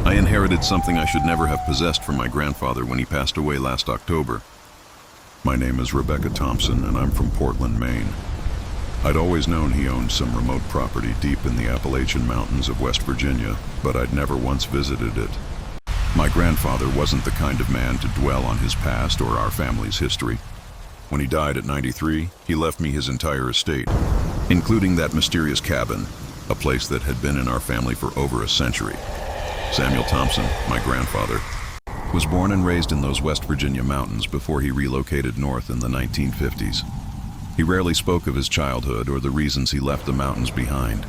I inherited something I should never have possessed from my grandfather when he passed away last October. My name is Rebecca Thompson, and I'm from Portland, Maine. I'd always known he owned some remote property deep in the Appalachian mountains of West Virginia, but I'd never once visited it. My grandfather wasn't the kind of man to dwell on his past or our family's history. When he died at 93, he left me his entire estate, including that mysterious cabin, a place that had been in our family for over a century. Samuel Thompson, my grandfather, was born and raised in those West Virginia mountains before he relocated north in the 1950s. He rarely spoke of his childhood or the reasons he left the mountains behind.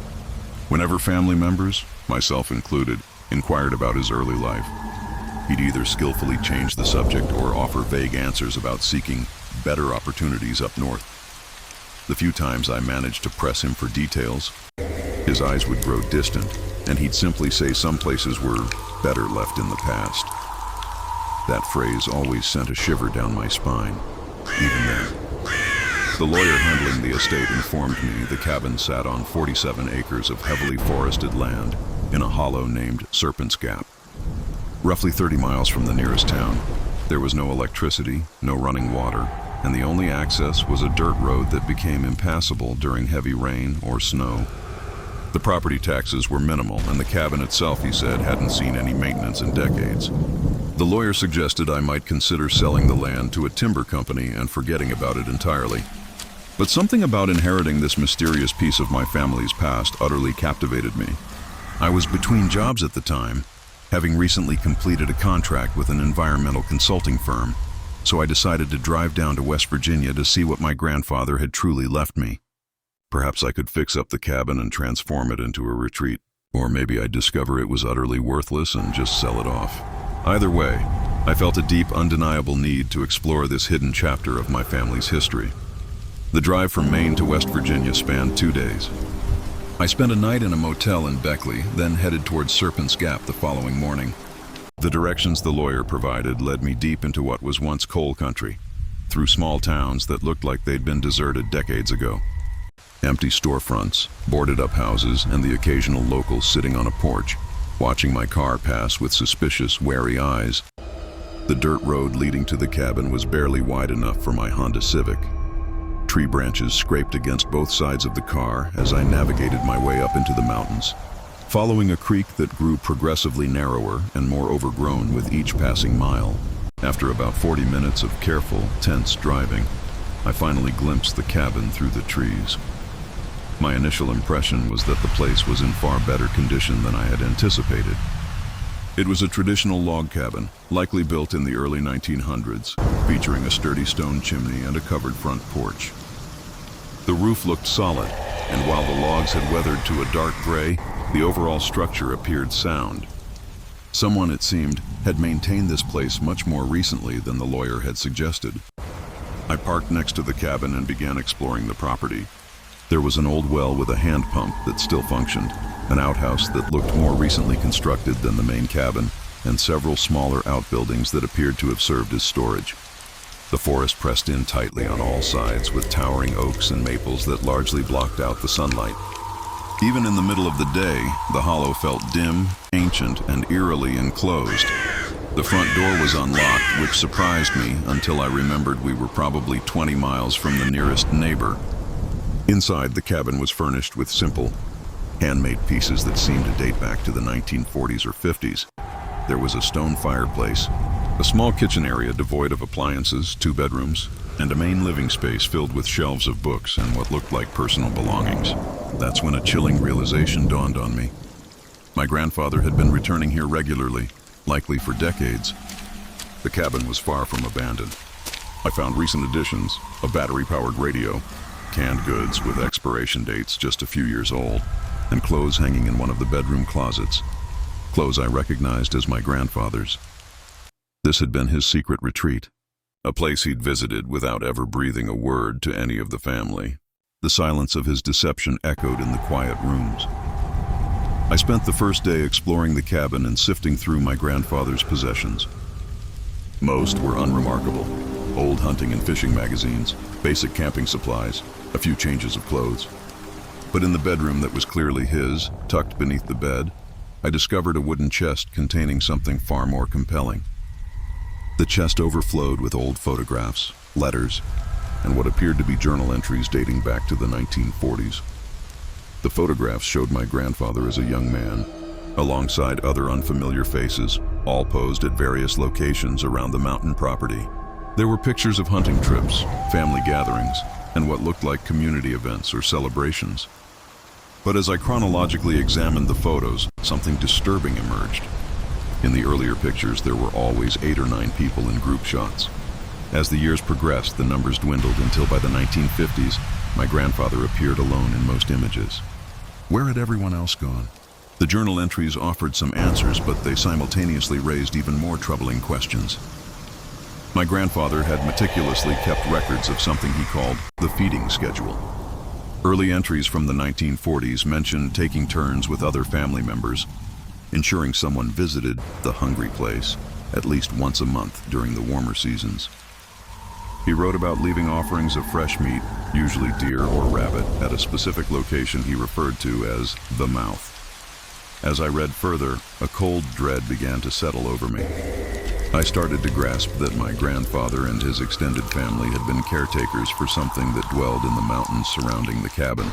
Whenever family members, myself included, inquired about his early life, he'd either skillfully change the subject or offer vague answers about seeking better opportunities up north. The few times I managed to press him for details, his eyes would grow distant, and he'd simply say some places were better left in the past. That phrase always sent a shiver down my spine, even then. The lawyer handling the estate informed me the cabin sat on 47 acres of heavily forested land in a hollow named Serpent's Gap. Roughly 30 miles from the nearest town, there was no electricity, no running water, and the only access was a dirt road that became impassable during heavy rain or snow. The property taxes were minimal, and the cabin itself, he said, hadn't seen any maintenance in decades. The lawyer suggested I might consider selling the land to a timber company and forgetting about it entirely. But something about inheriting this mysterious piece of my family's past utterly captivated me. I was between jobs at the time, having recently completed a contract with an environmental consulting firm, so I decided to drive down to West Virginia to see what my grandfather had truly left me. Perhaps I could fix up the cabin and transform it into a retreat, or maybe I'd discover it was utterly worthless and just sell it off. Either way, I felt a deep, undeniable need to explore this hidden chapter of my family's history. The drive from Maine to West Virginia spanned 2 days. I spent a night in a motel in Beckley, then headed towards Serpent's Gap the following morning. The directions the lawyer provided led me deep into what was once coal country, through small towns that looked like they'd been deserted decades ago. Empty storefronts, boarded-up houses, and the occasional local sitting on a porch, watching my car pass with suspicious, wary eyes. The dirt road leading to the cabin was barely wide enough for my Honda Civic. Tree branches scraped against both sides of the car as I navigated my way up into the mountains, following a creek that grew progressively narrower and more overgrown with each passing mile. After about 40 minutes of careful, tense driving, I finally glimpsed the cabin through the trees. My initial impression was that the place was in far better condition than I had anticipated. It was a traditional log cabin, likely built in the early 1900s, featuring a sturdy stone chimney and a covered front porch. The roof looked solid, and while the logs had weathered to a dark gray, the overall structure appeared sound. Someone, it seemed, had maintained this place much more recently than the lawyer had suggested. I parked next to the cabin and began exploring the property. There was an old well with a hand pump that still functioned, an outhouse that looked more recently constructed than the main cabin, and several smaller outbuildings that appeared to have served as storage. The forest pressed in tightly on all sides with towering oaks and maples that largely blocked out the sunlight. Even in the middle of the day, the hollow felt dim, ancient, and eerily enclosed. The front door was unlocked, which surprised me until I remembered we were probably 20 miles from the nearest neighbor. Inside, the cabin was furnished with simple, handmade pieces that seemed to date back to the 1940s or 50s. There was a stone fireplace, a small kitchen area devoid of appliances, 2 bedrooms, and a main living space filled with shelves of books and what looked like personal belongings. That's when a chilling realization dawned on me. My grandfather had been returning here regularly, likely for decades. The cabin was far from abandoned. I found recent additions, a battery-powered radio, canned goods with expiration dates just a few years old, and clothes hanging in one of the bedroom closets. Clothes I recognized as my grandfather's. This had been his secret retreat, a place he'd visited without ever breathing a word to any of the family. The silence of his deception echoed in the quiet rooms. I spent the first day exploring the cabin and sifting through my grandfather's possessions. Most were unremarkable. Old hunting and fishing magazines, basic camping supplies, a few changes of clothes. But in the bedroom that was clearly his, tucked beneath the bed, I discovered a wooden chest containing something far more compelling. The chest overflowed with old photographs, letters, and what appeared to be journal entries dating back to the 1940s. The photographs showed my grandfather as a young man, alongside other unfamiliar faces, all posed at various locations around the mountain property. There were pictures of hunting trips, family gatherings, and what looked like community events or celebrations. But as I chronologically examined the photos, something disturbing emerged. In the earlier pictures, there were always 8 or 9 people in group shots. As the years progressed, the numbers dwindled until by the 1950s, my grandfather appeared alone in most images. Where had everyone else gone? The journal entries offered some answers, but they simultaneously raised even more troubling questions. My grandfather had meticulously kept records of something he called the feeding schedule. Early entries from the 1940s mentioned taking turns with other family members, ensuring someone visited the hungry place at least once a month during the warmer seasons. He wrote about leaving offerings of fresh meat, usually deer or rabbit, at a specific location he referred to as the mouth. As I read further, a cold dread began to settle over me. I started to grasp that my grandfather and his extended family had been caretakers for something that dwelled in the mountains surrounding the cabin.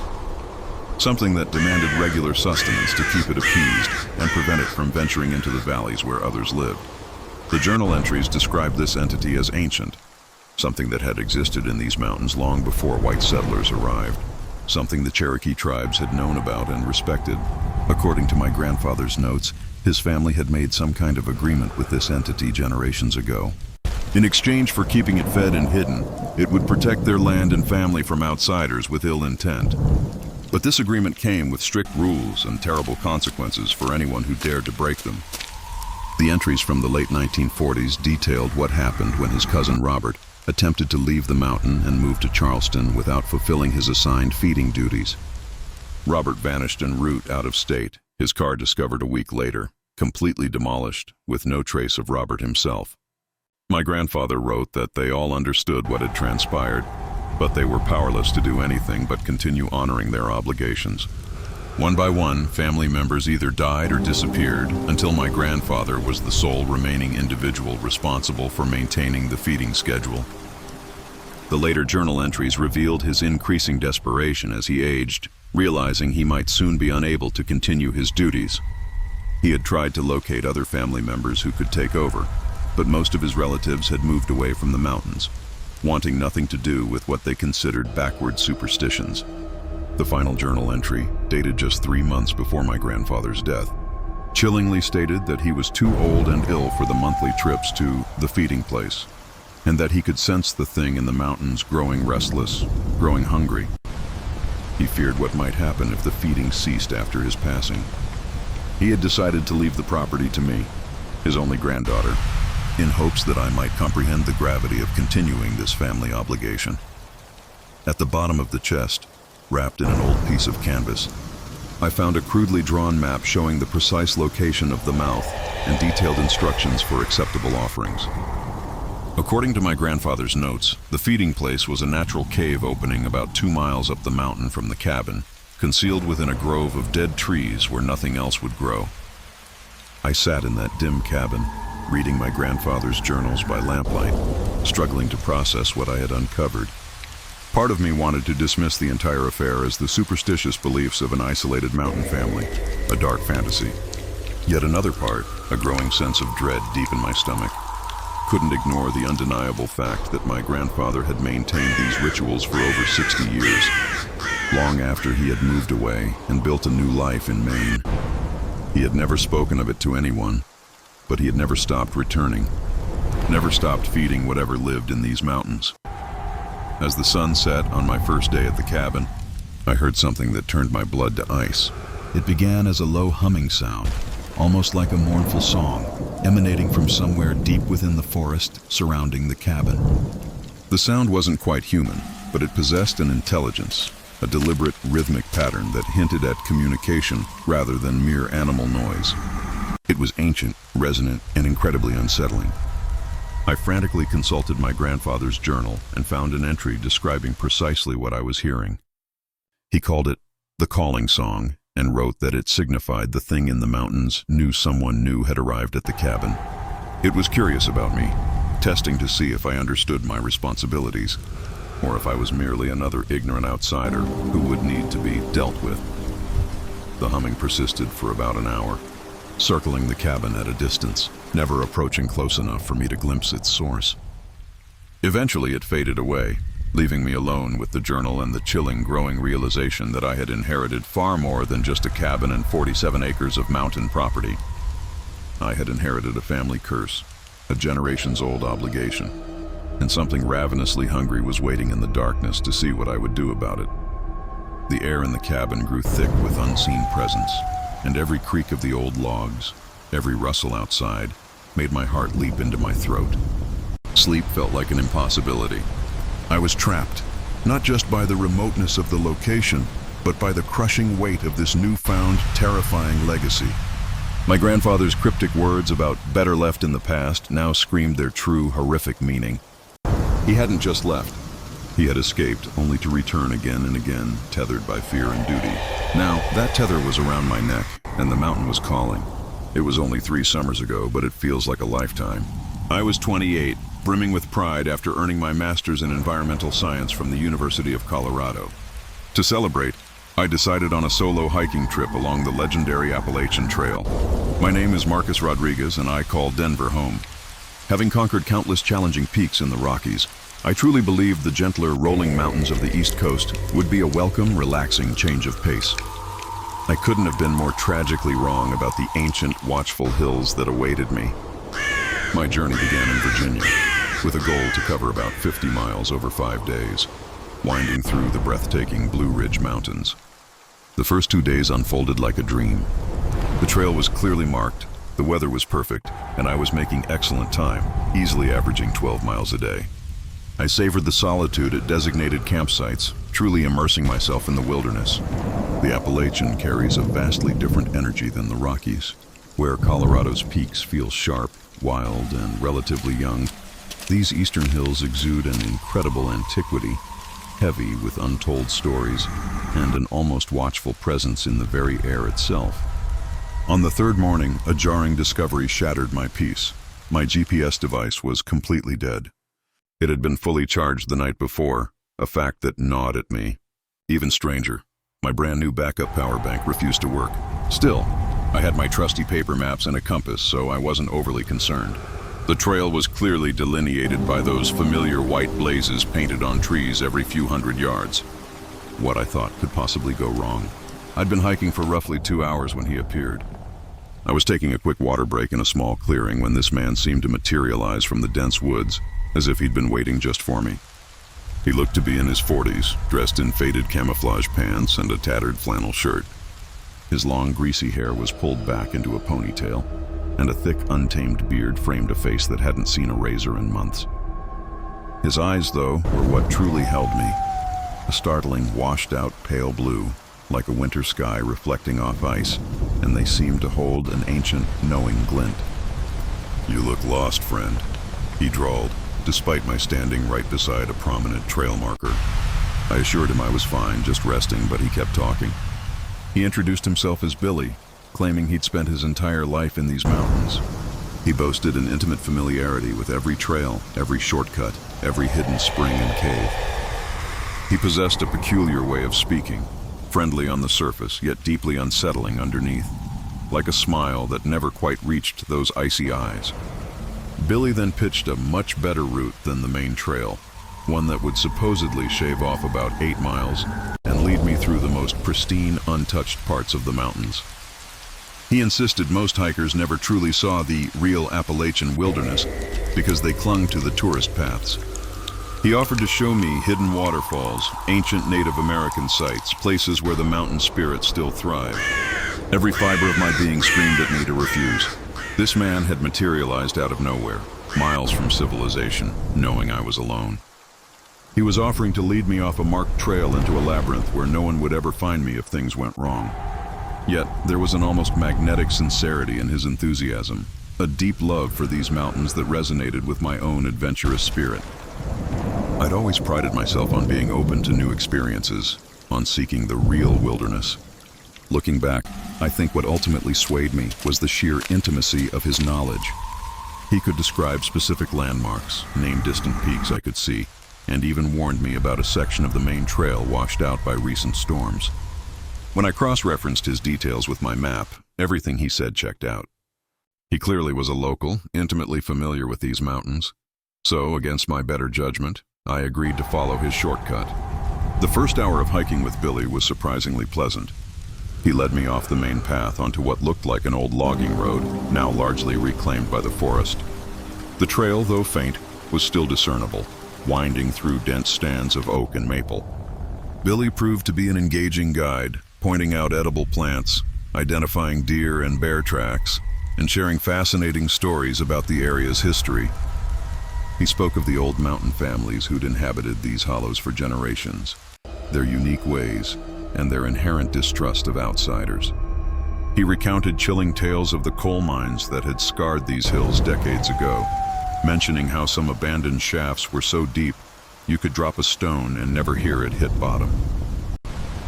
Something that demanded regular sustenance to keep it appeased and prevent it from venturing into the valleys where others lived. The journal entries described this entity as ancient, something that had existed in these mountains long before white settlers arrived, something the Cherokee tribes had known about and respected. According to my grandfather's notes, his family had made some kind of agreement with this entity generations ago. In exchange for keeping it fed and hidden, it would protect their land and family from outsiders with ill intent. But this agreement came with strict rules and terrible consequences for anyone who dared to break them. The entries from the late 1940s detailed what happened when his cousin Robert attempted to leave the mountain and move to Charleston without fulfilling his assigned feeding duties. Robert vanished en route out of state, his car discovered a week later, completely demolished, with no trace of Robert himself. My grandfather wrote that they all understood what had transpired, but they were powerless to do anything but continue honoring their obligations. One by one, family members either died or disappeared until my grandfather was the sole remaining individual responsible for maintaining the feeding schedule. The later journal entries revealed his increasing desperation as he aged, realizing he might soon be unable to continue his duties. He had tried to locate other family members who could take over, but most of his relatives had moved away from the mountains, wanting nothing to do with what they considered backward superstitions. The final journal entry, dated just 3 months before my grandfather's death, chillingly stated that he was too old and ill for the monthly trips to the feeding place, and that he could sense the thing in the mountains growing restless, growing hungry. He feared what might happen if the feeding ceased after his passing. He had decided to leave the property to me, his only granddaughter, in hopes that I might comprehend the gravity of continuing this family obligation. At the bottom of the chest, wrapped in an old piece of canvas, I found a crudely drawn map showing the precise location of the mouth and detailed instructions for acceptable offerings. According to my grandfather's notes, the feeding place was a natural cave opening about 2 miles up the mountain from the cabin, concealed within a grove of dead trees where nothing else would grow. I sat in that dim cabin, reading my grandfather's journals by lamplight, struggling to process what I had uncovered. Part of me wanted to dismiss the entire affair as the superstitious beliefs of an isolated mountain family, a dark fantasy. Yet another part, a growing sense of dread deep in my stomach, couldn't ignore the undeniable fact that my grandfather had maintained these rituals for over 60 years, long after he had moved away and built a new life in Maine. He had never spoken of it to anyone, but he had never stopped returning, never stopped feeding whatever lived in these mountains. As the sun set on my first day at the cabin, I heard something that turned my blood to ice. It began as a low humming sound, almost like a mournful song, emanating from somewhere deep within the forest surrounding the cabin. The sound wasn't quite human, but it possessed an intelligence, a deliberate rhythmic pattern that hinted at communication rather than mere animal noise. It was ancient, resonant, and incredibly unsettling. I frantically consulted my grandfather's journal and found an entry describing precisely what I was hearing. He called it the calling song and wrote that it signified the thing in the mountains knew someone new had arrived at the cabin. It was curious about me, testing to see if I understood my responsibilities, or if I was merely another ignorant outsider who would need to be dealt with. The humming persisted for about an hour, circling the cabin at a distance, never approaching close enough for me to glimpse its source. Eventually it faded away, leaving me alone with the journal and the chilling, growing realization that I had inherited far more than just a cabin and 47 acres of mountain property. I had inherited a family curse, a generations-old obligation, and something ravenously hungry was waiting in the darkness to see what I would do about it. The air in the cabin grew thick with unseen presence, and every creak of the old logs, every rustle outside, made my heart leap into my throat. Sleep felt like an impossibility. I was trapped, not just by the remoteness of the location, but by the crushing weight of this newfound, terrifying legacy. My grandfather's cryptic words about better left in the past now screamed their true, horrific meaning. He hadn't just left. He had escaped, only to return again and again, tethered by fear and duty. Now, that tether was around my neck, and the mountain was calling. It was only 3 summers ago, but it feels like a lifetime. I was 28, brimming with pride after earning my master's in environmental science from the University of Colorado. To celebrate, I decided on a solo hiking trip along the legendary Appalachian Trail. My name is Marcus Rodriguez, and I call Denver home. Having conquered countless challenging peaks in the Rockies, I truly believed the gentler, rolling mountains of the East Coast would be a welcome, relaxing change of pace. I couldn't have been more tragically wrong about the ancient, watchful hills that awaited me. My journey began in Virginia, with a goal to cover about 50 miles over 5 days, winding through the breathtaking Blue Ridge Mountains. The first 2 days unfolded like a dream. The trail was clearly marked, the weather was perfect, and I was making excellent time, easily averaging 12 miles a day. I savored the solitude at designated campsites, truly immersing myself in the wilderness. The Appalachian carries a vastly different energy than the Rockies, where Colorado's peaks feel sharp, wild, and relatively young. These eastern hills exude an incredible antiquity, heavy with untold stories, and an almost watchful presence in the very air itself. On the 3rd morning, a jarring discovery shattered my peace. My GPS device was completely dead. It had been fully charged the night before, a fact that gnawed at me. Even stranger, my brand new backup power bank refused to work. Still, I had my trusty paper maps and a compass, so I wasn't overly concerned. The trail was clearly delineated by those familiar white blazes painted on trees every few hundred yards. What I thought could possibly go wrong? I'd been hiking for roughly 2 hours when he appeared. I was taking a quick water break in a small clearing when this man seemed to materialize from the dense woods, as if he'd been waiting just for me. He looked to be in his 40s, dressed in faded camouflage pants and a tattered flannel shirt. His long, greasy hair was pulled back into a ponytail, and a thick, untamed beard framed a face that hadn't seen a razor in months. His eyes, though, were what truly held me. A startling, washed-out pale blue, like a winter sky reflecting off ice, and they seemed to hold an ancient, knowing glint. "You look lost, friend," he drawled, despite my standing right beside a prominent trail marker. I assured him I was fine, just resting, but he kept talking. He introduced himself as Billy, claiming he'd spent his entire life in these mountains. He boasted an intimate familiarity with every trail, every shortcut, every hidden spring and cave. He possessed a peculiar way of speaking, friendly on the surface, yet deeply unsettling underneath, like a smile that never quite reached those icy eyes. Billy then pitched a much better route than the main trail, one that would supposedly shave off about 8 miles and lead me through the most pristine, untouched parts of the mountains. He insisted most hikers never truly saw the real Appalachian wilderness because they clung to the tourist paths. He offered to show me hidden waterfalls, ancient Native American sites, places where the mountain spirit still thrived. Every fiber of my being screamed at me to refuse. This man had materialized out of nowhere, miles from civilization, knowing I was alone. He was offering to lead me off a marked trail into a labyrinth where no one would ever find me if things went wrong. Yet, there was an almost magnetic sincerity in his enthusiasm, a deep love for these mountains that resonated with my own adventurous spirit. I'd always prided myself on being open to new experiences, on seeking the real wilderness. Looking back, I think what ultimately swayed me was the sheer intimacy of his knowledge. He could describe specific landmarks, name distant peaks I could see, and even warned me about a section of the main trail washed out by recent storms. When I cross-referenced his details with my map, everything he said checked out. He clearly was a local, intimately familiar with these mountains. So, against my better judgment, I agreed to follow his shortcut. The first hour of hiking with Billy was surprisingly pleasant. He led me off the main path onto what looked like an old logging road, now largely reclaimed by the forest. The trail, though faint, was still discernible, winding through dense stands of oak and maple. Billy proved to be an engaging guide, pointing out edible plants, identifying deer and bear tracks, and sharing fascinating stories about the area's history. He spoke of the old mountain families who'd inhabited these hollows for generations, their unique ways, and their inherent distrust of outsiders. He recounted chilling tales of the coal mines that had scarred these hills decades ago, mentioning how some abandoned shafts were so deep you could drop a stone and never hear it hit bottom.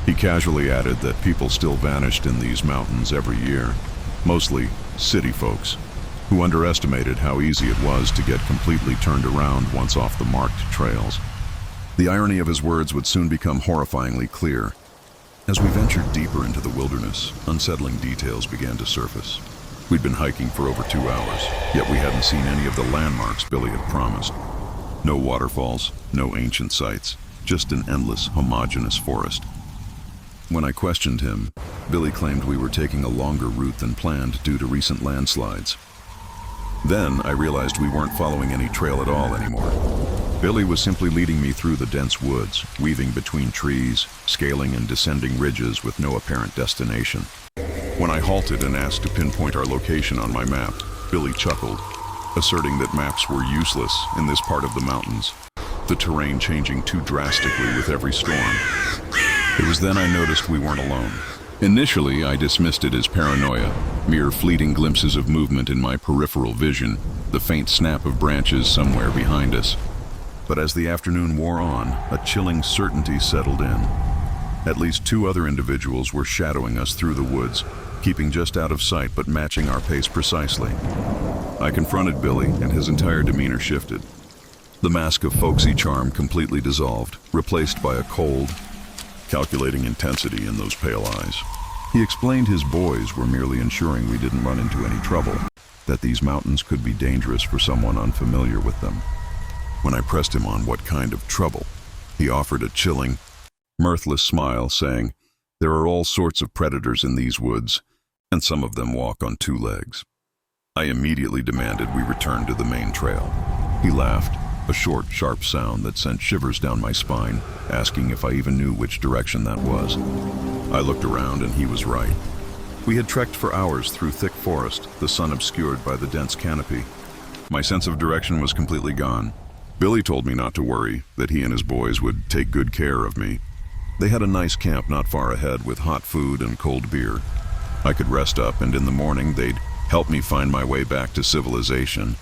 He casually added that people still vanished in these mountains every year, mostly city folks, who underestimated how easy it was to get completely turned around once off the marked trails. The irony of his words would soon become horrifyingly clear. As we ventured deeper into the wilderness, unsettling details began to surface. We'd been hiking for over 2 hours, yet we hadn't seen any of the landmarks Billy had promised. No waterfalls, no ancient sites, just an endless, homogeneous forest. When I questioned him, Billy claimed we were taking a longer route than planned due to recent landslides. Then I realized we weren't following any trail at all anymore. Billy was simply leading me through the dense woods, weaving between trees, scaling and descending ridges with no apparent destination. When I halted and asked to pinpoint our location on my map, Billy chuckled, asserting that maps were useless in this part of the mountains, the terrain changing too drastically with every storm. It was then I noticed we weren't alone. Initially, I dismissed it as paranoia, mere fleeting glimpses of movement in my peripheral vision, the faint snap of branches somewhere behind us. But as the afternoon wore on, a chilling certainty settled in. At least 2 other individuals were shadowing us through the woods, keeping just out of sight but matching our pace precisely. I confronted Billy, and his entire demeanor shifted. The mask of folksy charm completely dissolved, replaced by a cold, calculating intensity in those pale eyes. He explained his boys were merely ensuring we didn't run into any trouble, that these mountains could be dangerous for someone unfamiliar with them. When I pressed him on what kind of trouble, he offered a chilling, mirthless smile, saying, "There are all sorts of predators in these woods, and some of them walk on 2 legs." I immediately demanded we return to the main trail. He laughed, a short, sharp sound that sent shivers down my spine, asking if I even knew which direction that was. I looked around and he was right. We had trekked for hours through thick forest, the sun obscured by the dense canopy. My sense of direction was completely gone. Billy told me not to worry, that he and his boys would take good care of me. They had a nice camp not far ahead with hot food and cold beer. I could rest up, and in the morning they'd help me find my way back to civilization.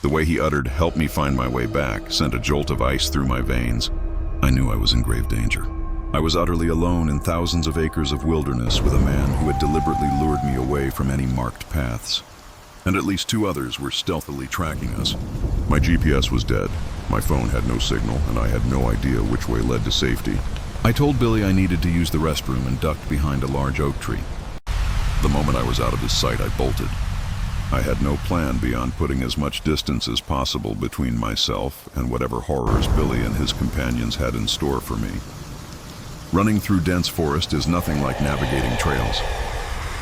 The way he uttered "help me find my way back" sent a jolt of ice through my veins. I knew I was in grave danger. I was utterly alone in thousands of acres of wilderness with a man who had deliberately lured me away from any marked paths. And at least 2 others were stealthily tracking us. My GPS was dead, my phone had no signal, and I had no idea which way led to safety. I told Billy I needed to use the restroom and ducked behind a large oak tree. The moment I was out of his sight, I bolted. I had no plan beyond putting as much distance as possible between myself and whatever horrors Billy and his companions had in store for me. Running through dense forest is nothing like navigating trails.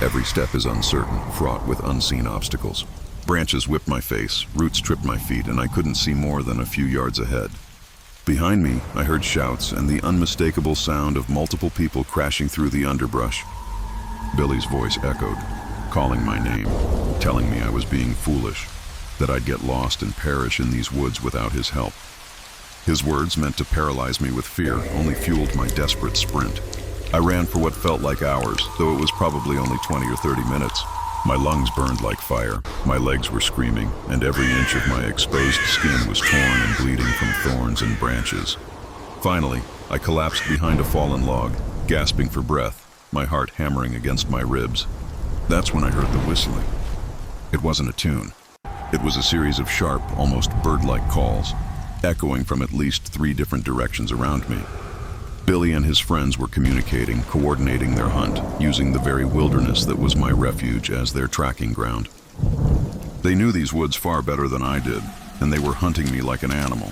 Every step is uncertain, fraught with unseen obstacles. Branches whipped my face, roots tripped my feet, and I couldn't see more than a few yards ahead. Behind me, I heard shouts and the unmistakable sound of multiple people crashing through the underbrush. Billy's voice echoed, calling my name, telling me I was being foolish, that I'd get lost and perish in these woods without his help. His words, meant to paralyze me with fear, only fueled my desperate sprint. I ran for what felt like hours, though it was probably only 20 or 30 minutes. My lungs burned like fire, my legs were screaming, and every inch of my exposed skin was torn and bleeding from thorns and branches. Finally, I collapsed behind a fallen log, gasping for breath, my heart hammering against my ribs. That's when I heard the whistling. It wasn't a tune. It was a series of sharp, almost bird-like calls, echoing from at least 3 different directions around me. Billy and his friends were communicating, coordinating their hunt, using the very wilderness that was my refuge as their tracking ground. They knew these woods far better than I did, and they were hunting me like an animal.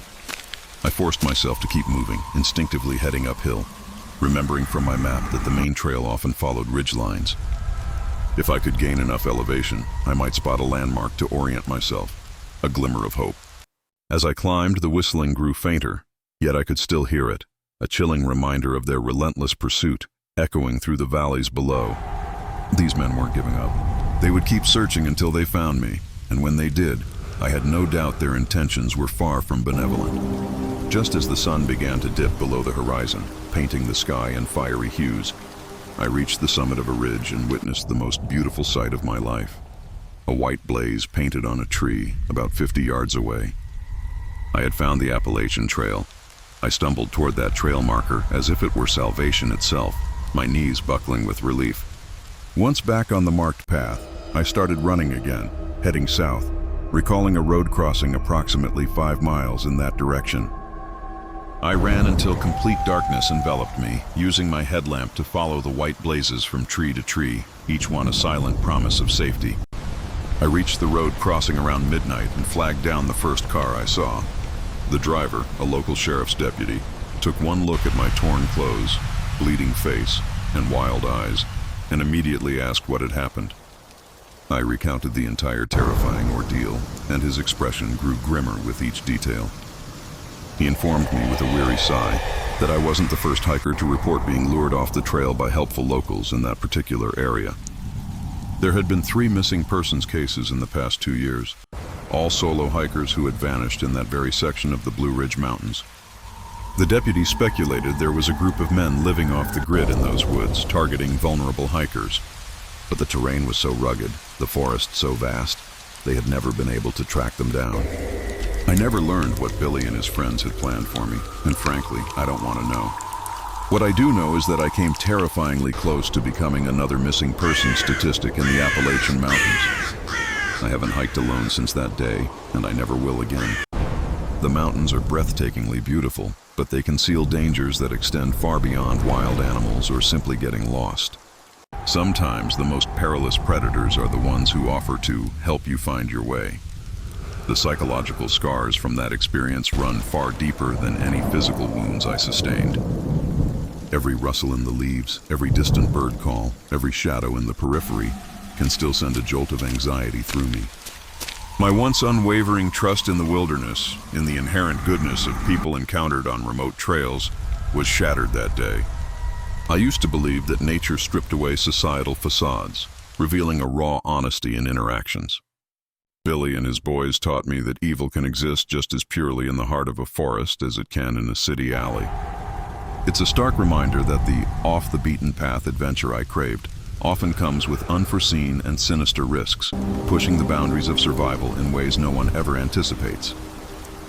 I forced myself to keep moving, instinctively heading uphill, remembering from my map that the main trail often followed ridge lines. If I could gain enough elevation, I might spot a landmark to orient myself, a glimmer of hope. As I climbed, the whistling grew fainter, yet I could still hear it, a chilling reminder of their relentless pursuit, echoing through the valleys below. These men weren't giving up. They would keep searching until they found me, and when they did, I had no doubt their intentions were far from benevolent. Just as the sun began to dip below the horizon, painting the sky in fiery hues, I reached the summit of a ridge and witnessed the most beautiful sight of my life. A white blaze painted on a tree about 50 yards away. I had found the Appalachian trail. I stumbled toward that trail marker as if it were salvation itself, my knees buckling with relief. Once back on the marked path, I started running again, heading south, recalling a road crossing approximately 5 miles in that direction. I ran until complete darkness enveloped me, using my headlamp to follow the white blazes from tree to tree, each one a silent promise of safety. I reached the road crossing around midnight and flagged down the first car I saw. The driver, a local sheriff's deputy, took one look at my torn clothes, bleeding face, and wild eyes, and immediately asked what had happened. I recounted the entire terrifying ordeal, and his expression grew grimmer with each detail. He informed me with a weary sigh that I wasn't the first hiker to report being lured off the trail by helpful locals in that particular area. There had been 3 missing persons cases in the past 2 years, all solo hikers who had vanished in that very section of the Blue Ridge Mountains. The deputy speculated there was a group of men living off the grid in those woods, targeting vulnerable hikers. But the terrain was so rugged, the forest so vast, they had never been able to track them down. I never learned what Billy and his friends had planned for me, and frankly, I don't want to know. What I do know is that I came terrifyingly close to becoming another missing person statistic in the Appalachian Mountains. I haven't hiked alone since that day, and I never will again. The mountains are breathtakingly beautiful, but they conceal dangers that extend far beyond wild animals or simply getting lost. Sometimes the most perilous predators are the ones who offer to help you find your way. The psychological scars from that experience run far deeper than any physical wounds I sustained. Every rustle in the leaves, every distant bird call, every shadow in the periphery can still send a jolt of anxiety through me. My once unwavering trust in the wilderness, in the inherent goodness of people encountered on remote trails, was shattered that day. I used to believe that nature stripped away societal facades, revealing a raw honesty in interactions. Billy and his boys taught me that evil can exist just as purely in the heart of a forest as it can in a city alley. It's a stark reminder that the off-the-beaten-path adventure I craved often comes with unforeseen and sinister risks, pushing the boundaries of survival in ways no one ever anticipates.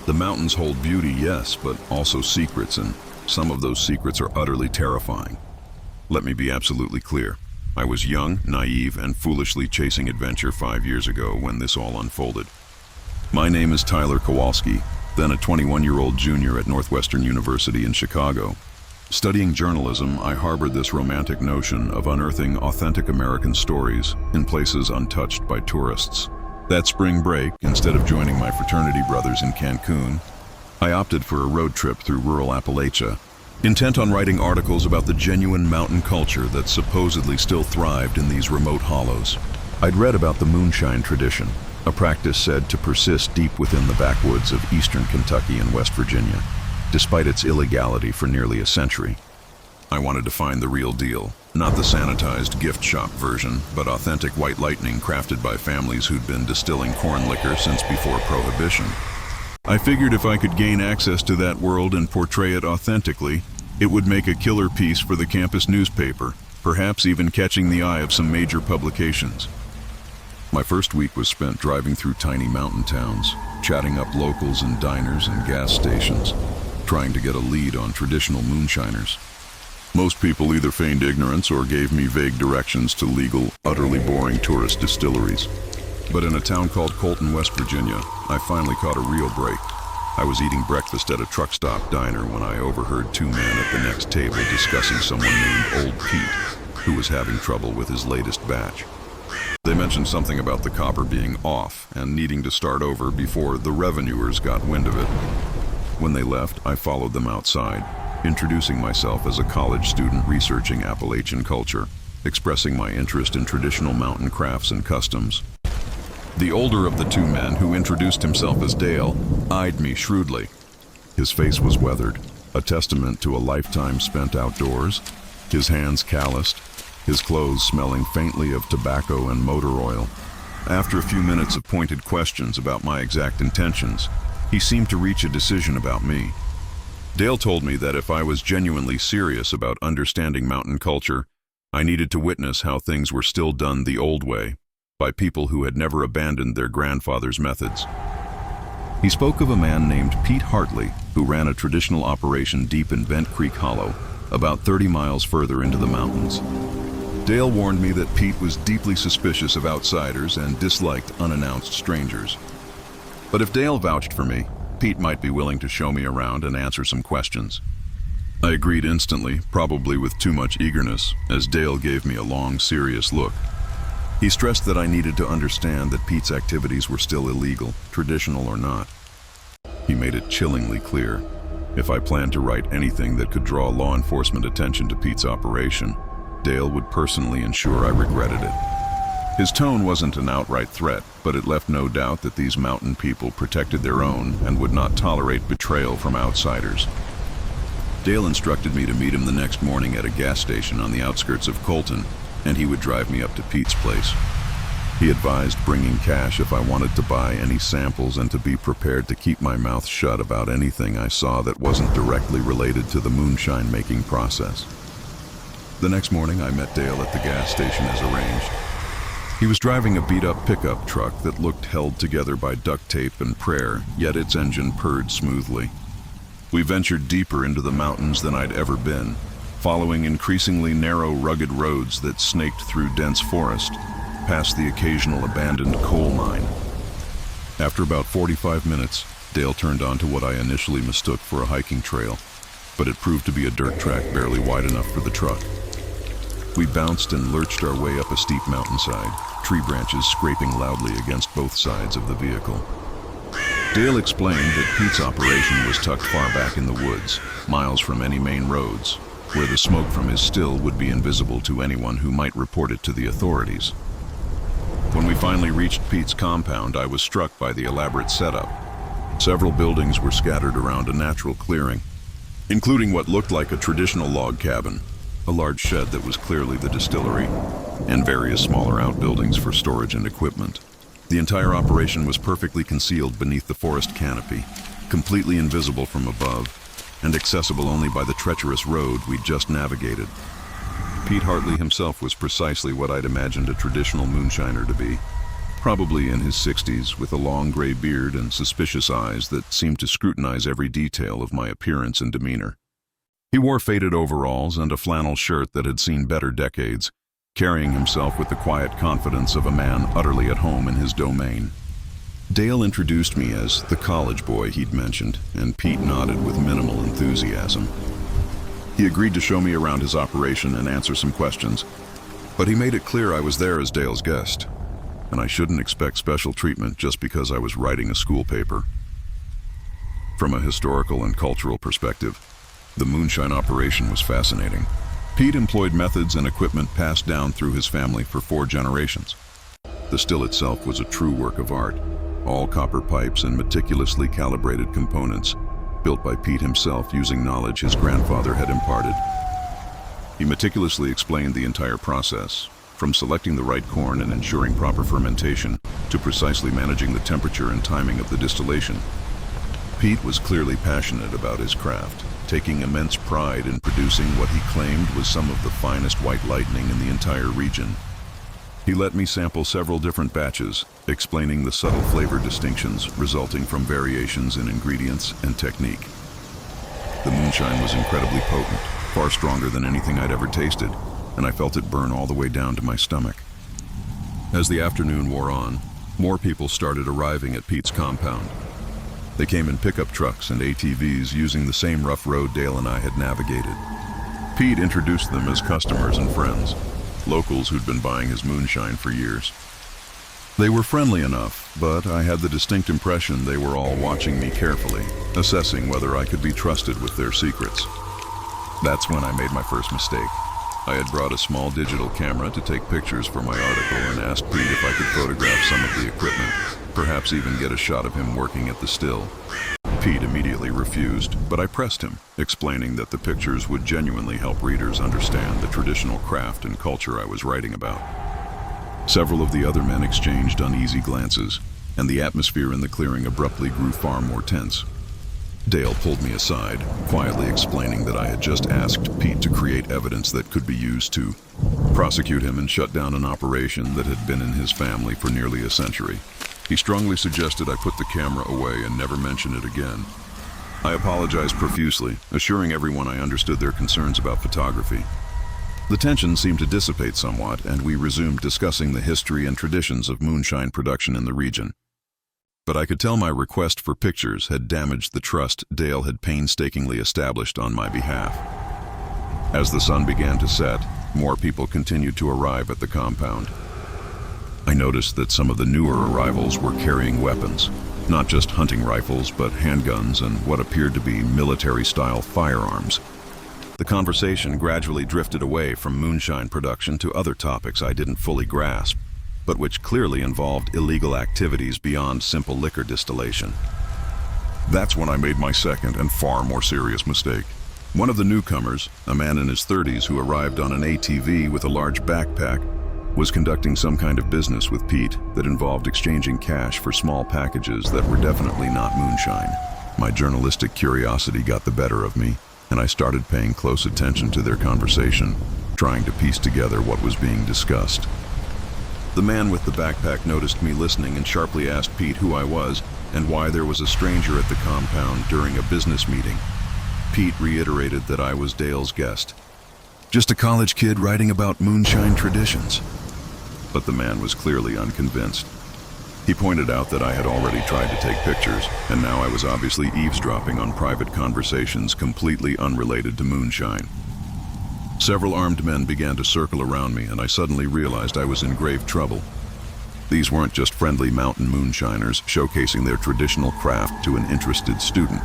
The mountains hold beauty, yes, but also secrets, and some of those secrets are utterly terrifying. Let me be absolutely clear. I was young, naive, and foolishly chasing adventure 5 years ago when this all unfolded. My name is Tyler Kowalski, then a 21-year-old junior at Northwestern University in Chicago. Studying journalism, I harbored this romantic notion of unearthing authentic American stories in places untouched by tourists. That spring break, instead of joining my fraternity brothers in Cancun, I opted for a road trip through rural Appalachia, intent on writing articles about the genuine mountain culture that supposedly still thrived in these remote hollows. I'd read about the moonshine tradition, a practice said to persist deep within the backwoods of eastern Kentucky and West Virginia, despite its illegality for nearly a century. I wanted to find the real deal, not the sanitized gift shop version, but authentic white lightning crafted by families who'd been distilling corn liquor since before Prohibition. I figured if I could gain access to that world and portray it authentically, it would make a killer piece for the campus newspaper, perhaps even catching the eye of some major publications. My first week was spent driving through tiny mountain towns, chatting up locals in diners and gas stations, trying to get a lead on traditional moonshiners. Most people either feigned ignorance or gave me vague directions to legal, utterly boring tourist distilleries. But in a town called Colton, West Virginia, I finally caught a real break. I was eating breakfast at a truck stop diner when I overheard two men at the next table discussing someone named Old Pete, who was having trouble with his latest batch. They mentioned something about the copper being off and needing to start over before the revenuers got wind of it. When they left, I followed them outside, introducing myself as a college student researching Appalachian culture, expressing my interest in traditional mountain crafts and customs. The older of the two men, who introduced himself as Dale, eyed me shrewdly. His face was weathered, a testament to a lifetime spent outdoors, his hands calloused, his clothes smelling faintly of tobacco and motor oil. After a few minutes of pointed questions about my exact intentions, he seemed to reach a decision about me. Dale told me that if I was genuinely serious about understanding mountain culture, I needed to witness how things were still done the old way, by people who had never abandoned their grandfather's methods. He spoke of a man named Pete Hartley, who ran a traditional operation deep in Bent Creek Hollow, about 30 miles further into the mountains. Dale warned me that Pete was deeply suspicious of outsiders and disliked unannounced strangers. But if Dale vouched for me, Pete might be willing to show me around and answer some questions. I agreed instantly, probably with too much eagerness, as Dale gave me a long, serious look. He stressed that I needed to understand that Pete's activities were still illegal, traditional or not. He made it chillingly clear, if I planned to write anything that could draw law enforcement attention to Pete's operation, Dale would personally ensure I regretted it. His tone wasn't an outright threat, but it left no doubt that these mountain people protected their own and would not tolerate betrayal from outsiders. Dale instructed me to meet him the next morning at a gas station on the outskirts of Colton, and he would drive me up to Pete's place. He advised bringing cash if I wanted to buy any samples and to be prepared to keep my mouth shut about anything I saw that wasn't directly related to the moonshine making process. The next morning, I met Dale at the gas station as arranged. He was driving a beat-up pickup truck that looked held together by duct tape and prayer, yet its engine purred smoothly. We ventured deeper into the mountains than I'd ever been, following increasingly narrow, rugged roads that snaked through dense forest, past the occasional abandoned coal mine. After about 45 minutes, Dale turned onto what I initially mistook for a hiking trail, but it proved to be a dirt track barely wide enough for the truck. We bounced and lurched our way up a steep mountainside, tree branches scraping loudly against both sides of the vehicle. Dale explained that Pete's operation was tucked far back in the woods, miles from any main roads, where the smoke from his still would be invisible to anyone who might report it to the authorities. When we finally reached Pete's compound, I was struck by the elaborate setup. Several buildings were scattered around a natural clearing, including what looked like a traditional log cabin, a large shed that was clearly the distillery, and various smaller outbuildings for storage and equipment. The entire operation was perfectly concealed beneath the forest canopy, completely invisible from above, and accessible only by the treacherous road we'd just navigated. Pete Hartley himself was precisely what I'd imagined a traditional moonshiner to be, probably in his 60s, with a long gray beard and suspicious eyes that seemed to scrutinize every detail of my appearance and demeanor. He wore faded overalls and a flannel shirt that had seen better decades, carrying himself with the quiet confidence of a man utterly at home in his domain. Dale introduced me as the college boy he'd mentioned, and Pete nodded with minimal enthusiasm. He agreed to show me around his operation and answer some questions, but he made it clear I was there as Dale's guest, and I shouldn't expect special treatment just because I was writing a school paper. From a historical and cultural perspective, the moonshine operation was fascinating. Pete employed methods and equipment passed down through his family for 4 generations. The still itself was a true work of art, all copper pipes and meticulously calibrated components, built by Pete himself using knowledge his grandfather had imparted. He meticulously explained the entire process, from selecting the right corn and ensuring proper fermentation, to precisely managing the temperature and timing of the distillation. Pete was clearly passionate about his craft, taking immense pride in producing what he claimed was some of the finest white lightning in the entire region. He let me sample several different batches, explaining the subtle flavor distinctions resulting from variations in ingredients and technique. The moonshine was incredibly potent, far stronger than anything I'd ever tasted, and I felt it burn all the way down to my stomach. As the afternoon wore on, more people started arriving at Pete's compound. They came in pickup trucks and ATVs using the same rough road Dale and I had navigated. Pete introduced them as customers and friends, locals who'd been buying his moonshine for years. They were friendly enough, but I had the distinct impression they were all watching me carefully, assessing whether I could be trusted with their secrets. That's when I made my first mistake. I had brought a small digital camera to take pictures for my article and asked Pete if I could photograph some of the equipment, perhaps even get a shot of him working at the still. Pete immediately refused, but I pressed him, explaining that the pictures would genuinely help readers understand the traditional craft and culture I was writing about. Several of the other men exchanged uneasy glances, and the atmosphere in the clearing abruptly grew far more tense. Dale pulled me aside, quietly explaining that I had just asked Pete to create evidence that could be used to prosecute him and shut down an operation that had been in his family for nearly a century. He strongly suggested I put the camera away and never mention it again. I apologized profusely, assuring everyone I understood their concerns about photography. The tension seemed to dissipate somewhat, and we resumed discussing the history and traditions of moonshine production in the region. But I could tell my request for pictures had damaged the trust Dale had painstakingly established on my behalf. As the sun began to set, more people continued to arrive at the compound. I noticed that some of the newer arrivals were carrying weapons, not just hunting rifles, but handguns and what appeared to be military-style firearms. The conversation gradually drifted away from moonshine production to other topics I didn't fully grasp, but which clearly involved illegal activities beyond simple liquor distillation. That's when I made my second and far more serious mistake. One of the newcomers, a man in his 30s who arrived on an ATV with a large backpack, was conducting some kind of business with Pete that involved exchanging cash for small packages that were definitely not moonshine. My journalistic curiosity got the better of me, and I started paying close attention to their conversation, trying to piece together what was being discussed. The man with the backpack noticed me listening and sharply asked Pete who I was and why there was a stranger at the compound during a business meeting. Pete reiterated that I was Dale's guest. Just a college kid writing about moonshine traditions. But the man was clearly unconvinced. He pointed out that I had already tried to take pictures, and now I was obviously eavesdropping on private conversations completely unrelated to moonshine. Several armed men began to circle around me, and I suddenly realized I was in grave trouble. These weren't just friendly mountain moonshiners showcasing their traditional craft to an interested student.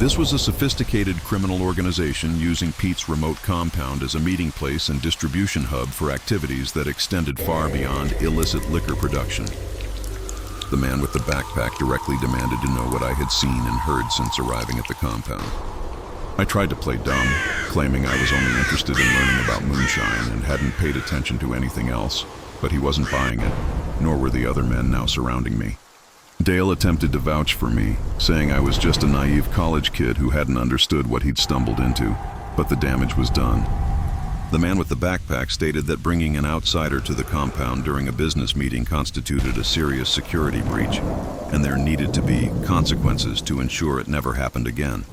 This was a sophisticated criminal organization using Pete's remote compound as a meeting place and distribution hub for activities that extended far beyond illicit liquor production. The man with the backpack directly demanded to know what I had seen and heard since arriving at the compound. I tried to play dumb, claiming I was only interested in learning about moonshine and hadn't paid attention to anything else, but he wasn't buying it, nor were the other men now surrounding me. Dale attempted to vouch for me, saying I was just a naive college kid who hadn't understood what he'd stumbled into, but the damage was done. The man with the backpack stated that bringing an outsider to the compound during a business meeting constituted a serious security breach, and there needed to be consequences to ensure it never happened again.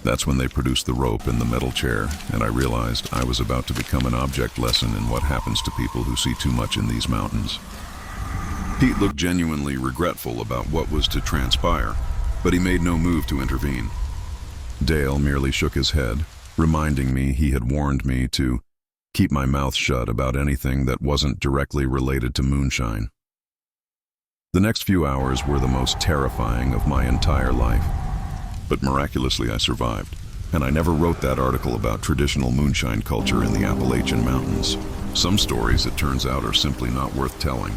That's when they produced the rope and the metal chair, and I realized I was about to become an object lesson in what happens to people who see too much in these mountains. Pete looked genuinely regretful about what was to transpire, but he made no move to intervene. Dale merely shook his head, reminding me he had warned me to keep my mouth shut about anything that wasn't directly related to moonshine. The next few hours were the most terrifying of my entire life, but miraculously I survived, and I never wrote that article about traditional moonshine culture in the Appalachian Mountains. Some stories, it turns out, are simply not worth telling.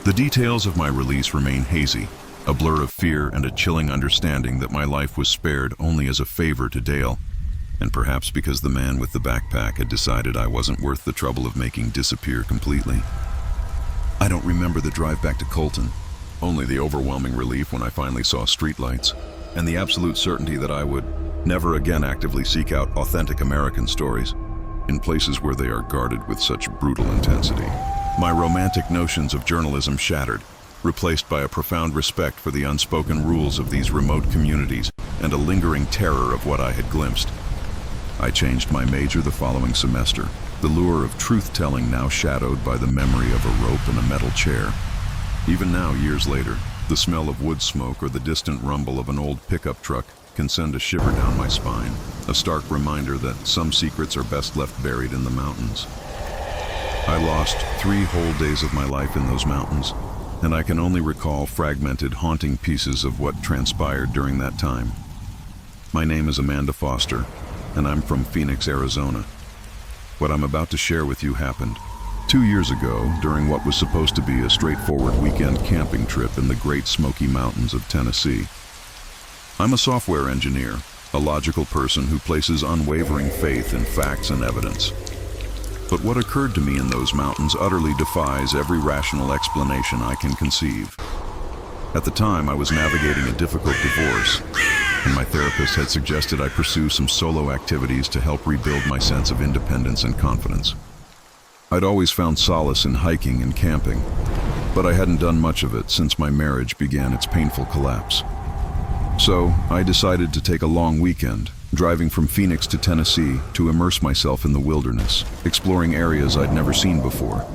The details of my release remain hazy, a blur of fear and a chilling understanding that my life was spared only as a favor to Dale, and perhaps because the man with the backpack had decided I wasn't worth the trouble of making disappear completely. I don't remember the drive back to Colton, only the overwhelming relief when I finally saw streetlights, and the absolute certainty that I would never again actively seek out authentic American stories in places where they are guarded with such brutal intensity. My romantic notions of journalism shattered, replaced by a profound respect for the unspoken rules of these remote communities and a lingering terror of what I had glimpsed. I changed my major the following semester, the lure of truth-telling now shadowed by the memory of a rope and a metal chair. Even now, years later, the smell of wood smoke or the distant rumble of an old pickup truck can send a shiver down my spine, a stark reminder that some secrets are best left buried in the mountains. I lost 3 whole days of my life in those mountains, and I can only recall fragmented, haunting pieces of what transpired during that time. My name is Amanda Foster, and I'm from Phoenix, Arizona. What I'm about to share with you happened 2 years ago during what was supposed to be a straightforward weekend camping trip in the Great Smoky Mountains of Tennessee. I'm a software engineer, a logical person who places unwavering faith in facts and evidence. But what occurred to me in those mountains utterly defies every rational explanation I can conceive. At the time, I was navigating a difficult divorce, and my therapist had suggested I pursue some solo activities to help rebuild my sense of independence and confidence. I'd always found solace in hiking and camping, but I hadn't done much of it since my marriage began its painful collapse. So I decided to take a long weekend, driving from Phoenix to Tennessee to immerse myself in the wilderness, exploring areas I'd never seen before.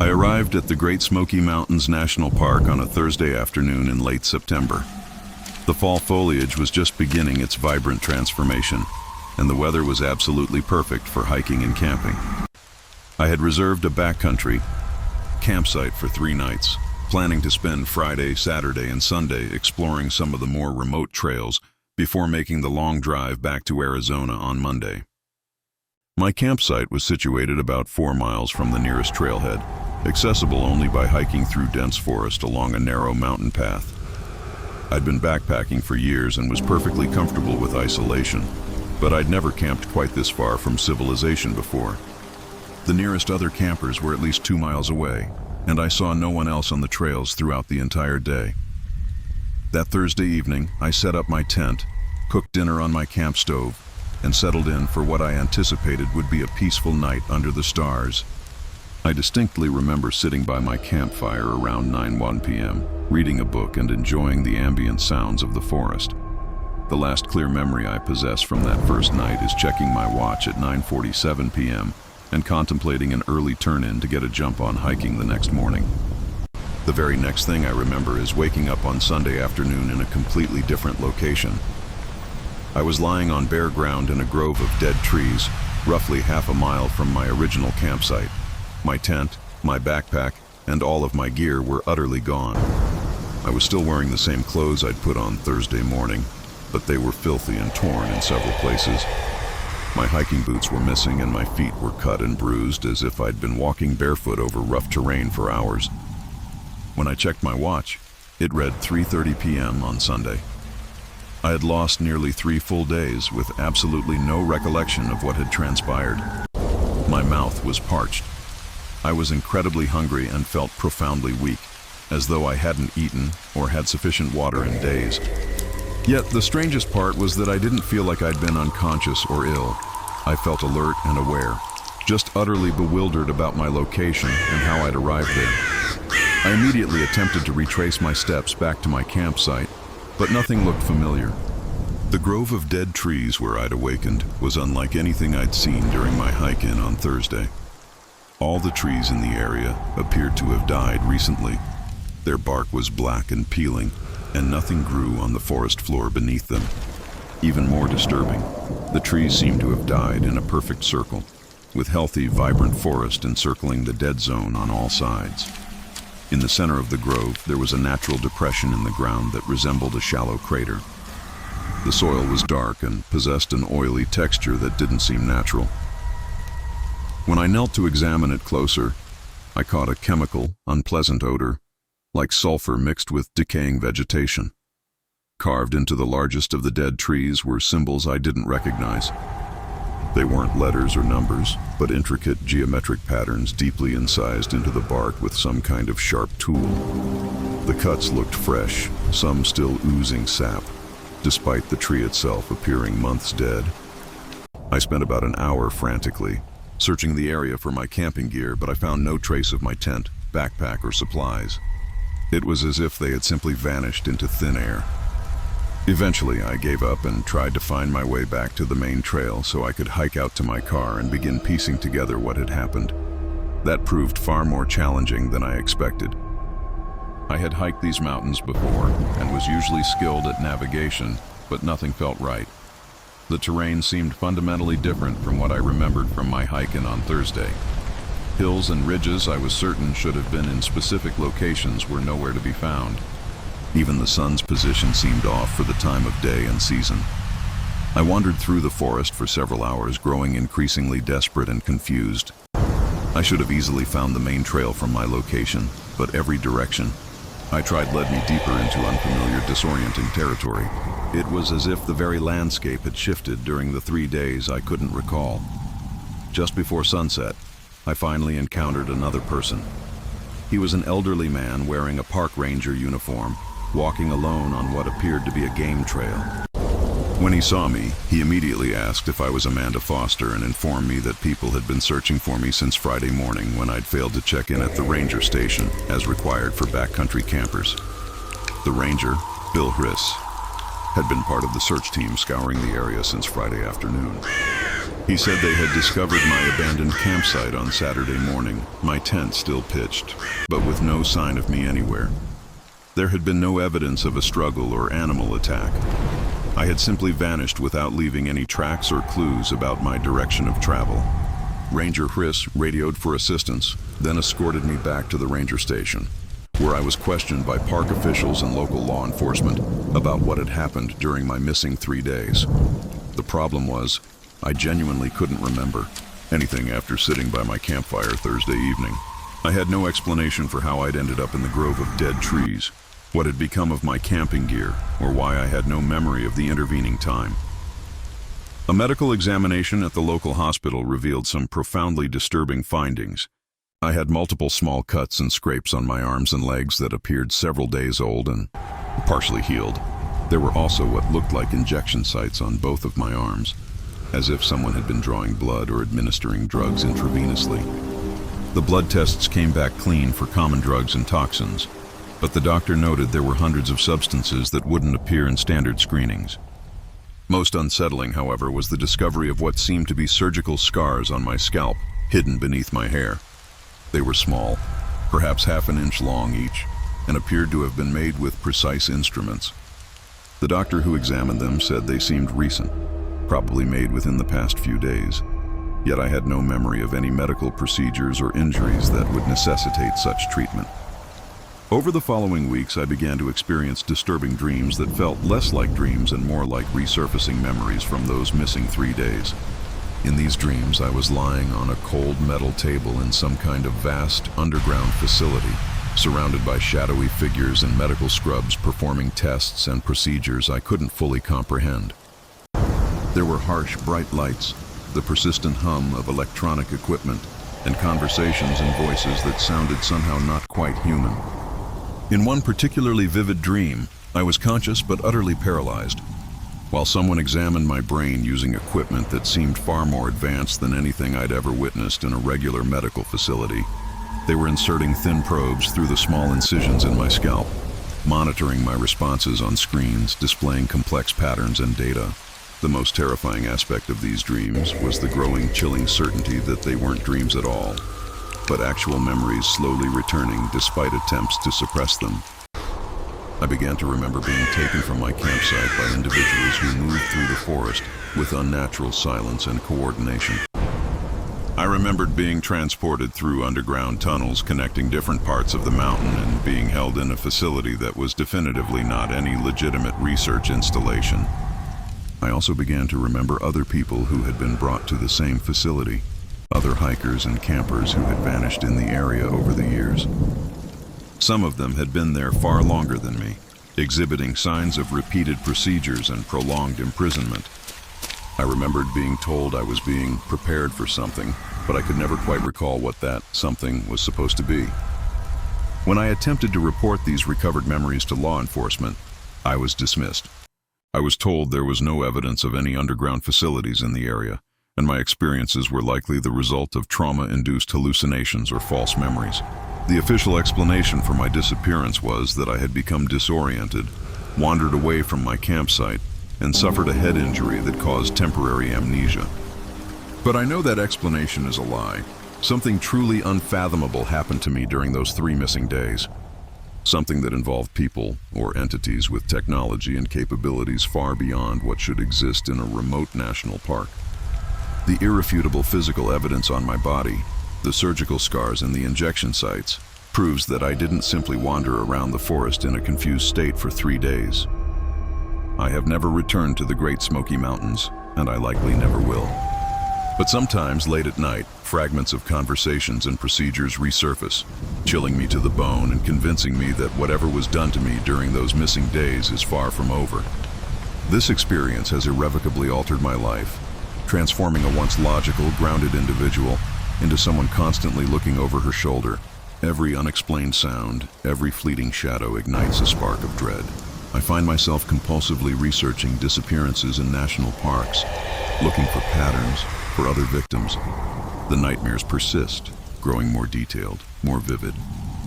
I arrived at the Great Smoky Mountains National Park on a Thursday afternoon in late September. The fall foliage was just beginning its vibrant transformation, and the weather was absolutely perfect for hiking and camping. I had reserved a backcountry campsite for 3 nights, planning to spend Friday, Saturday, and Sunday exploring some of the more remote trails before making the long drive back to Arizona on Monday. My campsite was situated about 4 miles from the nearest trailhead, accessible only by hiking through dense forest along a narrow mountain path. I'd been backpacking for years and was perfectly comfortable with isolation, but I'd never camped quite this far from civilization before. The nearest other campers were at least 2 miles away, and I saw no one else on the trails throughout the entire day. That Thursday evening, I set up my tent, cooked dinner on my camp stove, and settled in for what I anticipated would be a peaceful night under the stars. I distinctly remember sitting by my campfire around 9:01 p.m., reading a book and enjoying the ambient sounds of the forest. The last clear memory I possess from that first night is checking my watch at 9:47 p.m. and contemplating an early turn-in to get a jump on hiking the next morning. The very next thing I remember is waking up on Sunday afternoon in a completely different location. I was lying on bare ground in a grove of dead trees, roughly half a mile from my original campsite. My tent, my backpack, and all of my gear were utterly gone. I was still wearing the same clothes I'd put on Thursday morning, but they were filthy and torn in several places. My hiking boots were missing and my feet were cut and bruised as if I'd been walking barefoot over rough terrain for hours. When I checked my watch, it read 3:30 p.m. on Sunday. I had lost nearly 3 full days with absolutely no recollection of what had transpired. My mouth was parched. I was incredibly hungry and felt profoundly weak, as though I hadn't eaten or had sufficient water in days. Yet the strangest part was that I didn't feel like I'd been unconscious or ill. I felt alert and aware, just utterly bewildered about my location and how I'd arrived there. I immediately attempted to retrace my steps back to my campsite, but nothing looked familiar. The grove of dead trees where I'd awakened was unlike anything I'd seen during my hike-in on Thursday. All the trees in the area appeared to have died recently. Their bark was black and peeling, and nothing grew on the forest floor beneath them. Even more disturbing, the trees seemed to have died in a perfect circle, with healthy, vibrant forest encircling the dead zone on all sides. In the center of the grove, there was a natural depression in the ground that resembled a shallow crater. The soil was dark and possessed an oily texture that didn't seem natural. When I knelt to examine it closer, I caught a chemical, unpleasant odor, like sulfur mixed with decaying vegetation. Carved into the largest of the dead trees were symbols I didn't recognize. They weren't letters or numbers, but intricate geometric patterns deeply incised into the bark with some kind of sharp tool. The cuts looked fresh, some still oozing sap, despite the tree itself appearing months dead. I spent about an hour frantically, searching the area for my camping gear, but I found no trace of my tent, backpack, or supplies. It was as if they had simply vanished into thin air. Eventually, I gave up and tried to find my way back to the main trail so I could hike out to my car and begin piecing together what had happened. That proved far more challenging than I expected. I had hiked these mountains before and was usually skilled at navigation, but nothing felt right. The terrain seemed fundamentally different from what I remembered from my hike-in on Thursday. Hills and ridges I was certain should have been in specific locations were nowhere to be found. Even the sun's position seemed off for the time of day and season. I wandered through the forest for several hours, growing increasingly desperate and confused. I should have easily found the main trail from my location, but every direction I tried led me deeper into unfamiliar, disorienting territory. It was as if the very landscape had shifted during the 3 days I couldn't recall. Just before sunset, I finally encountered another person. He was an elderly man wearing a park ranger uniform, walking alone on what appeared to be a game trail. When he saw me, he immediately asked if I was Amanda Foster and informed me that people had been searching for me since Friday morning when I'd failed to check in at the ranger station, as required for backcountry campers. The ranger, Bill Hriss, had been part of the search team scouring the area since Friday afternoon. He said they had discovered my abandoned campsite on Saturday morning, my tent still pitched, but with no sign of me anywhere. There had been no evidence of a struggle or animal attack. I had simply vanished without leaving any tracks or clues about my direction of travel. Ranger Hriss radioed for assistance, then escorted me back to the ranger station, where I was questioned by park officials and local law enforcement about what had happened during my missing 3 days. The problem was, I genuinely couldn't remember anything after sitting by my campfire Thursday evening. I had no explanation for how I'd ended up in the grove of dead trees, what had become of my camping gear, or why I had no memory of the intervening time. A medical examination at the local hospital revealed some profoundly disturbing findings. I had multiple small cuts and scrapes on my arms and legs that appeared several days old and partially healed. There were also what looked like injection sites on both of my arms, as if someone had been drawing blood or administering drugs intravenously. The blood tests came back clean for common drugs and toxins, but the doctor noted there were hundreds of substances that wouldn't appear in standard screenings. Most unsettling, however, was the discovery of what seemed to be surgical scars on my scalp, hidden beneath my hair. They were small, perhaps half an inch long each, and appeared to have been made with precise instruments. The doctor who examined them said they seemed recent, probably made within the past few days. Yet I had no memory of any medical procedures or injuries that would necessitate such treatment. Over the following weeks, I began to experience disturbing dreams that felt less like dreams and more like resurfacing memories from those missing 3 days. In these dreams, I was lying on a cold metal table in some kind of vast underground facility, surrounded by shadowy figures and medical scrubs performing tests and procedures I couldn't fully comprehend. There were harsh, bright lights, the persistent hum of electronic equipment, and conversations and voices that sounded somehow not quite human. In one particularly vivid dream, I was conscious but utterly paralyzed. While someone examined my brain using equipment that seemed far more advanced than anything I'd ever witnessed in a regular medical facility, they were inserting thin probes through the small incisions in my scalp, monitoring my responses on screens, displaying complex patterns and data. The most terrifying aspect of these dreams was the growing, chilling certainty that they weren't dreams at all, but actual memories slowly returning despite attempts to suppress them. I began to remember being taken from my campsite by individuals who moved through the forest with unnatural silence and coordination. I remembered being transported through underground tunnels connecting different parts of the mountain and being held in a facility that was definitively not any legitimate research installation. I also began to remember other people who had been brought to the same facility, other hikers and campers who had vanished in the area over the years. Some of them had been there far longer than me, exhibiting signs of repeated procedures and prolonged imprisonment. I remembered being told I was being prepared for something, but I could never quite recall what that something was supposed to be. When I attempted to report these recovered memories to law enforcement, I was dismissed. I was told there was no evidence of any underground facilities in the area, and my experiences were likely the result of trauma-induced hallucinations or false memories. The official explanation for my disappearance was that I had become disoriented, wandered away from my campsite, and suffered a head injury that caused temporary amnesia. But I know that explanation is a lie. Something truly unfathomable happened to me during those 3 missing days. Something that involved people or entities with technology and capabilities far beyond what should exist in a remote national park. The irrefutable physical evidence on my body, the surgical scars and the injection sites, proves that I didn't simply wander around the forest in a confused state for 3 days. I have never returned to the Great Smoky Mountains, and I likely never will. But sometimes, late at night, fragments of conversations and procedures resurface, chilling me to the bone and convincing me that whatever was done to me during those missing days is far from over. This experience has irrevocably altered my life, transforming a once logical, grounded individual into someone constantly looking over her shoulder. Every unexplained sound, every fleeting shadow ignites a spark of dread. I find myself compulsively researching disappearances in national parks, looking for patterns, for other victims. The nightmares persist, growing more detailed, more vivid,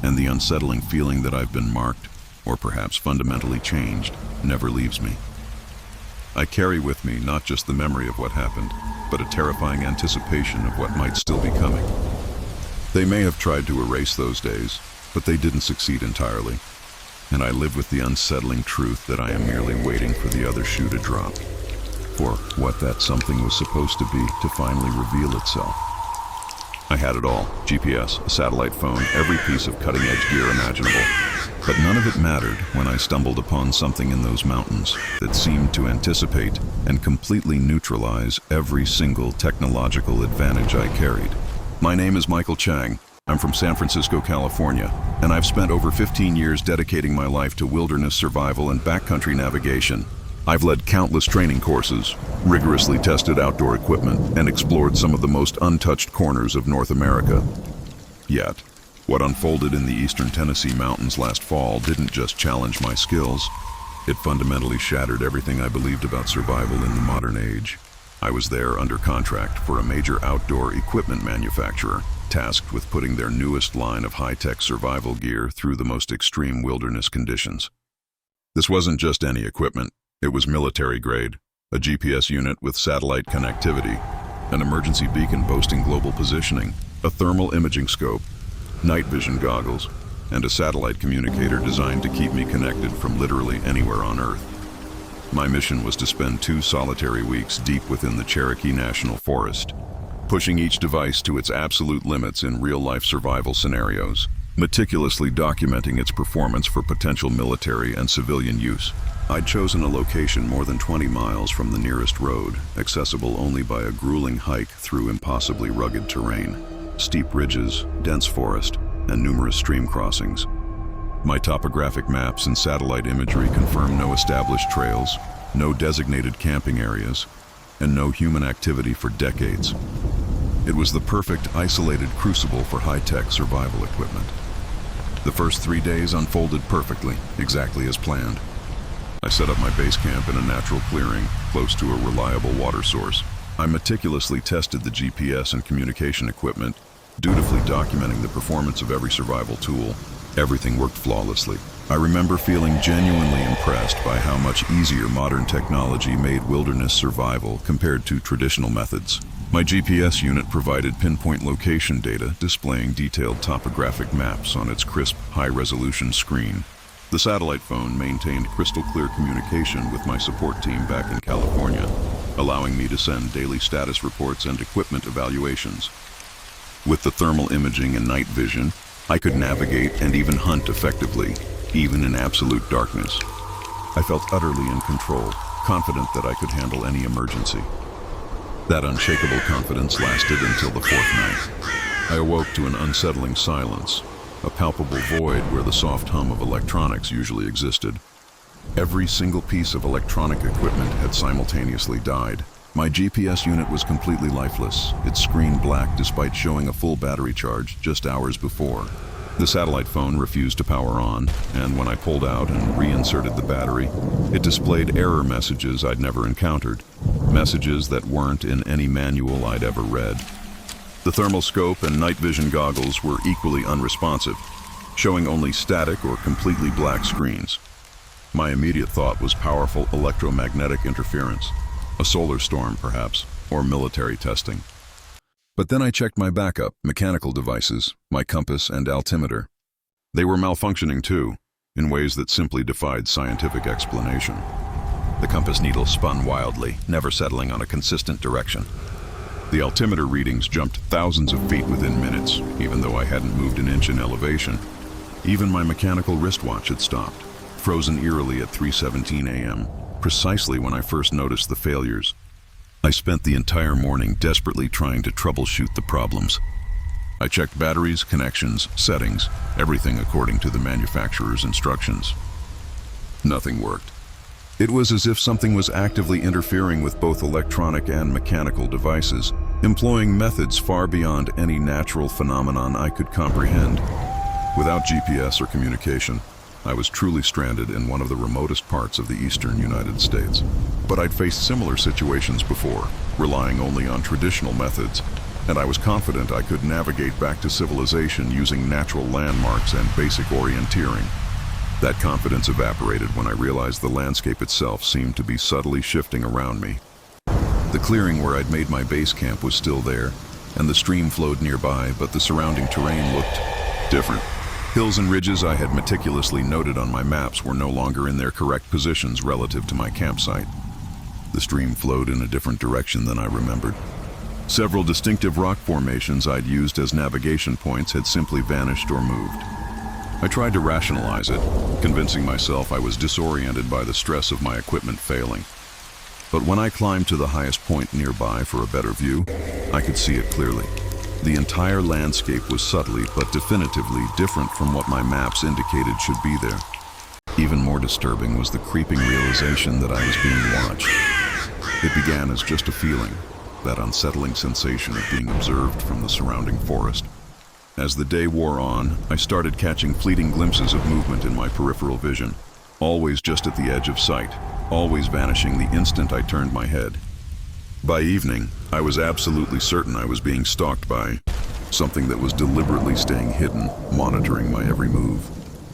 and the unsettling feeling that I've been marked, or perhaps fundamentally changed, never leaves me. I carry with me not just the memory of what happened, but a terrifying anticipation of what might still be coming. They may have tried to erase those days, but they didn't succeed entirely, and I live with the unsettling truth that I am merely waiting for the other shoe to drop, for what that something was supposed to be to finally reveal itself. I had it all: GPS, a satellite phone, every piece of cutting-edge gear imaginable. But none of it mattered when I stumbled upon something in those mountains that seemed to anticipate and completely neutralize every single technological advantage I carried. My name is Michael Chang. I'm from San Francisco, California, and I've spent over 15 years dedicating my life to wilderness survival and backcountry navigation. I've led countless training courses, rigorously tested outdoor equipment, and explored some of the most untouched corners of North America. Yet, what unfolded in the eastern Tennessee mountains last fall didn't just challenge my skills, it fundamentally shattered everything I believed about survival in the modern age. I was there under contract for a major outdoor equipment manufacturer, tasked with putting their newest line of high-tech survival gear through the most extreme wilderness conditions. This wasn't just any equipment. It was military-grade, a GPS unit with satellite connectivity, an emergency beacon boasting global positioning, a thermal imaging scope, night vision goggles, and a satellite communicator designed to keep me connected from literally anywhere on Earth. My mission was to spend 2 solitary weeks deep within the Cherokee National Forest, pushing each device to its absolute limits in real-life survival scenarios, meticulously documenting its performance for potential military and civilian use. I'd chosen a location more than 20 miles from the nearest road, accessible only by a grueling hike through impossibly rugged terrain, steep ridges, dense forest, and numerous stream crossings. My topographic maps and satellite imagery confirm no established trails, no designated camping areas, and no human activity for decades. It was the perfect isolated crucible for high-tech survival equipment. The first 3 days unfolded perfectly, exactly as planned. I set up my base camp in a natural clearing, close to a reliable water source. I meticulously tested the GPS and communication equipment, dutifully documenting the performance of every survival tool. Everything worked flawlessly. I remember feeling genuinely impressed by how much easier modern technology made wilderness survival compared to traditional methods. My GPS unit provided pinpoint location data, displaying detailed topographic maps on its crisp, high-resolution screen. The satellite phone maintained crystal-clear communication with my support team back in California, allowing me to send daily status reports and equipment evaluations. With the thermal imaging and night vision, I could navigate and even hunt effectively, even in absolute darkness. I felt utterly in control, confident that I could handle any emergency. That unshakable confidence lasted until the 4th night. I awoke to an unsettling silence, a palpable void where the soft hum of electronics usually existed. Every single piece of electronic equipment had simultaneously died. My GPS unit was completely lifeless, its screen black despite showing a full battery charge just hours before. The satellite phone refused to power on, and when I pulled out and reinserted the battery, it displayed error messages I'd never encountered, messages that weren't in any manual I'd ever read. The thermal scope and night vision goggles were equally unresponsive, showing only static or completely black screens. My immediate thought was powerful electromagnetic interference, a solar storm perhaps, or military testing. But then I checked my backup mechanical devices, my compass and altimeter. They were malfunctioning too, in ways that simply defied scientific explanation. The compass needle spun wildly, never settling on a consistent direction. The altimeter readings jumped thousands of feet within minutes, even though I hadn't moved an inch in elevation. Even my mechanical wristwatch had stopped, frozen eerily at 3:17 a.m., precisely when I first noticed the failures. I spent the entire morning desperately trying to troubleshoot the problems. I checked batteries, connections, settings, everything according to the manufacturer's instructions. Nothing worked. It was as if something was actively interfering with both electronic and mechanical devices, employing methods far beyond any natural phenomenon I could comprehend. Without GPS or communication, I was truly stranded in one of the remotest parts of the eastern United States. But I'd faced similar situations before, relying only on traditional methods, and I was confident I could navigate back to civilization using natural landmarks and basic orienteering. That confidence evaporated when I realized the landscape itself seemed to be subtly shifting around me. The clearing where I'd made my base camp was still there, and the stream flowed nearby, but the surrounding terrain looked different. Hills and ridges I had meticulously noted on my maps were no longer in their correct positions relative to my campsite. The stream flowed in a different direction than I remembered. Several distinctive rock formations I'd used as navigation points had simply vanished or moved. I tried to rationalize it, convincing myself I was disoriented by the stress of my equipment failing. But when I climbed to the highest point nearby for a better view, I could see it clearly. The entire landscape was subtly but definitively different from what my maps indicated should be there. Even more disturbing was the creeping realization that I was being watched. It began as just a feeling, that unsettling sensation of being observed from the surrounding forest. As the day wore on, I started catching fleeting glimpses of movement in my peripheral vision, always just at the edge of sight, always vanishing the instant I turned my head. By evening, I was absolutely certain I was being stalked by something that was deliberately staying hidden, monitoring my every move.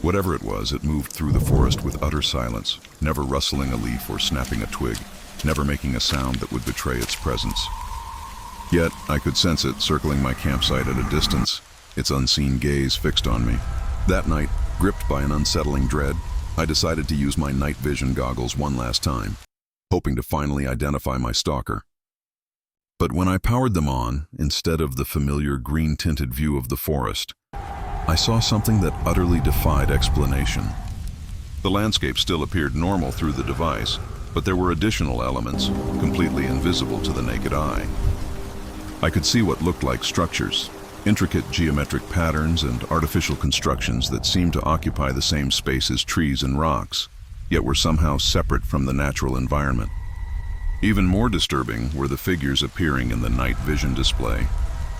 Whatever it was, it moved through the forest with utter silence, never rustling a leaf or snapping a twig, never making a sound that would betray its presence. Yet, I could sense it circling my campsite at a distance, its unseen gaze fixed on me. That night, gripped by an unsettling dread, I decided to use my night vision goggles one last time, hoping to finally identify my stalker. But when I powered them on, instead of the familiar green-tinted view of the forest, I saw something that utterly defied explanation. The landscape still appeared normal through the device, but there were additional elements, completely invisible to the naked eye. I could see what looked like structures, intricate geometric patterns and artificial constructions that seemed to occupy the same space as trees and rocks, yet were somehow separate from the natural environment. Even more disturbing were the figures appearing in the night vision display.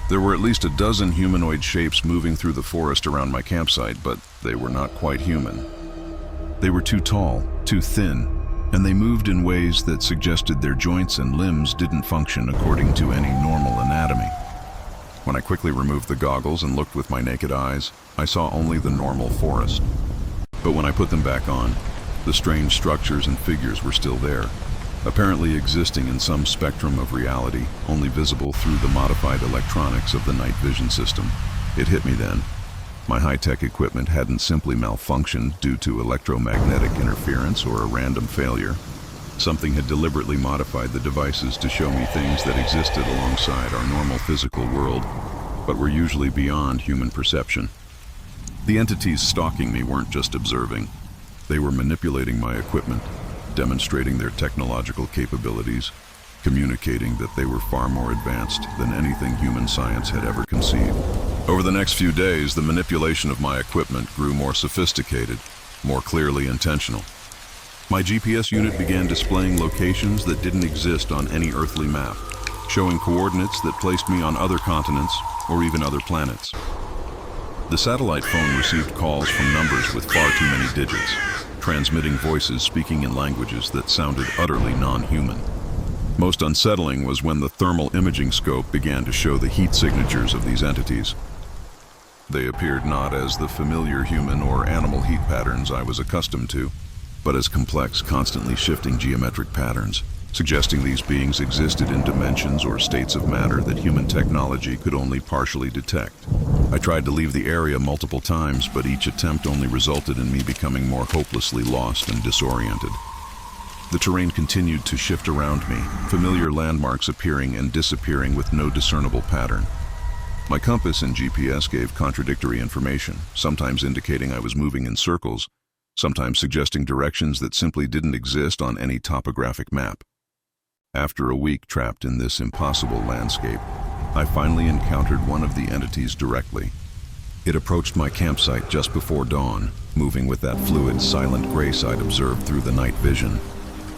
There were at least a dozen humanoid shapes moving through the forest around my campsite, but they were not quite human. They were too tall, too thin, and they moved in ways that suggested their joints and limbs didn't function according to any normal anatomy. When I quickly removed the goggles and looked with my naked eyes, I saw only the normal forest. But when I put them back on, the strange structures and figures were still there, apparently existing in some spectrum of reality, only visible through the modified electronics of the night vision system. It hit me then. My high-tech equipment hadn't simply malfunctioned due to electromagnetic interference or a random failure. Something had deliberately modified the devices to show me things that existed alongside our normal physical world, but were usually beyond human perception. The entities stalking me weren't just observing. They were manipulating my equipment, demonstrating their technological capabilities, communicating that they were far more advanced than anything human science had ever conceived. Over the next few days, the manipulation of my equipment grew more sophisticated, more clearly intentional. My GPS unit began displaying locations that didn't exist on any earthly map, showing coordinates that placed me on other continents or even other planets. The satellite phone received calls from numbers with far too many digits, transmitting voices speaking in languages that sounded utterly non-human. Most unsettling was when the thermal imaging scope began to show the heat signatures of these entities. They appeared not as the familiar human or animal heat patterns I was accustomed to, but as complex, constantly shifting geometric patterns, suggesting these beings existed in dimensions or states of matter that human technology could only partially detect. I tried to leave the area multiple times, but each attempt only resulted in me becoming more hopelessly lost and disoriented. The terrain continued to shift around me, familiar landmarks appearing and disappearing with no discernible pattern. My compass and GPS gave contradictory information, sometimes indicating I was moving in circles, sometimes suggesting directions that simply didn't exist on any topographic map. After a week trapped in this impossible landscape, I finally encountered one of the entities directly. It approached my campsite just before dawn, moving with that fluid, silent grace I'd observed through the night vision.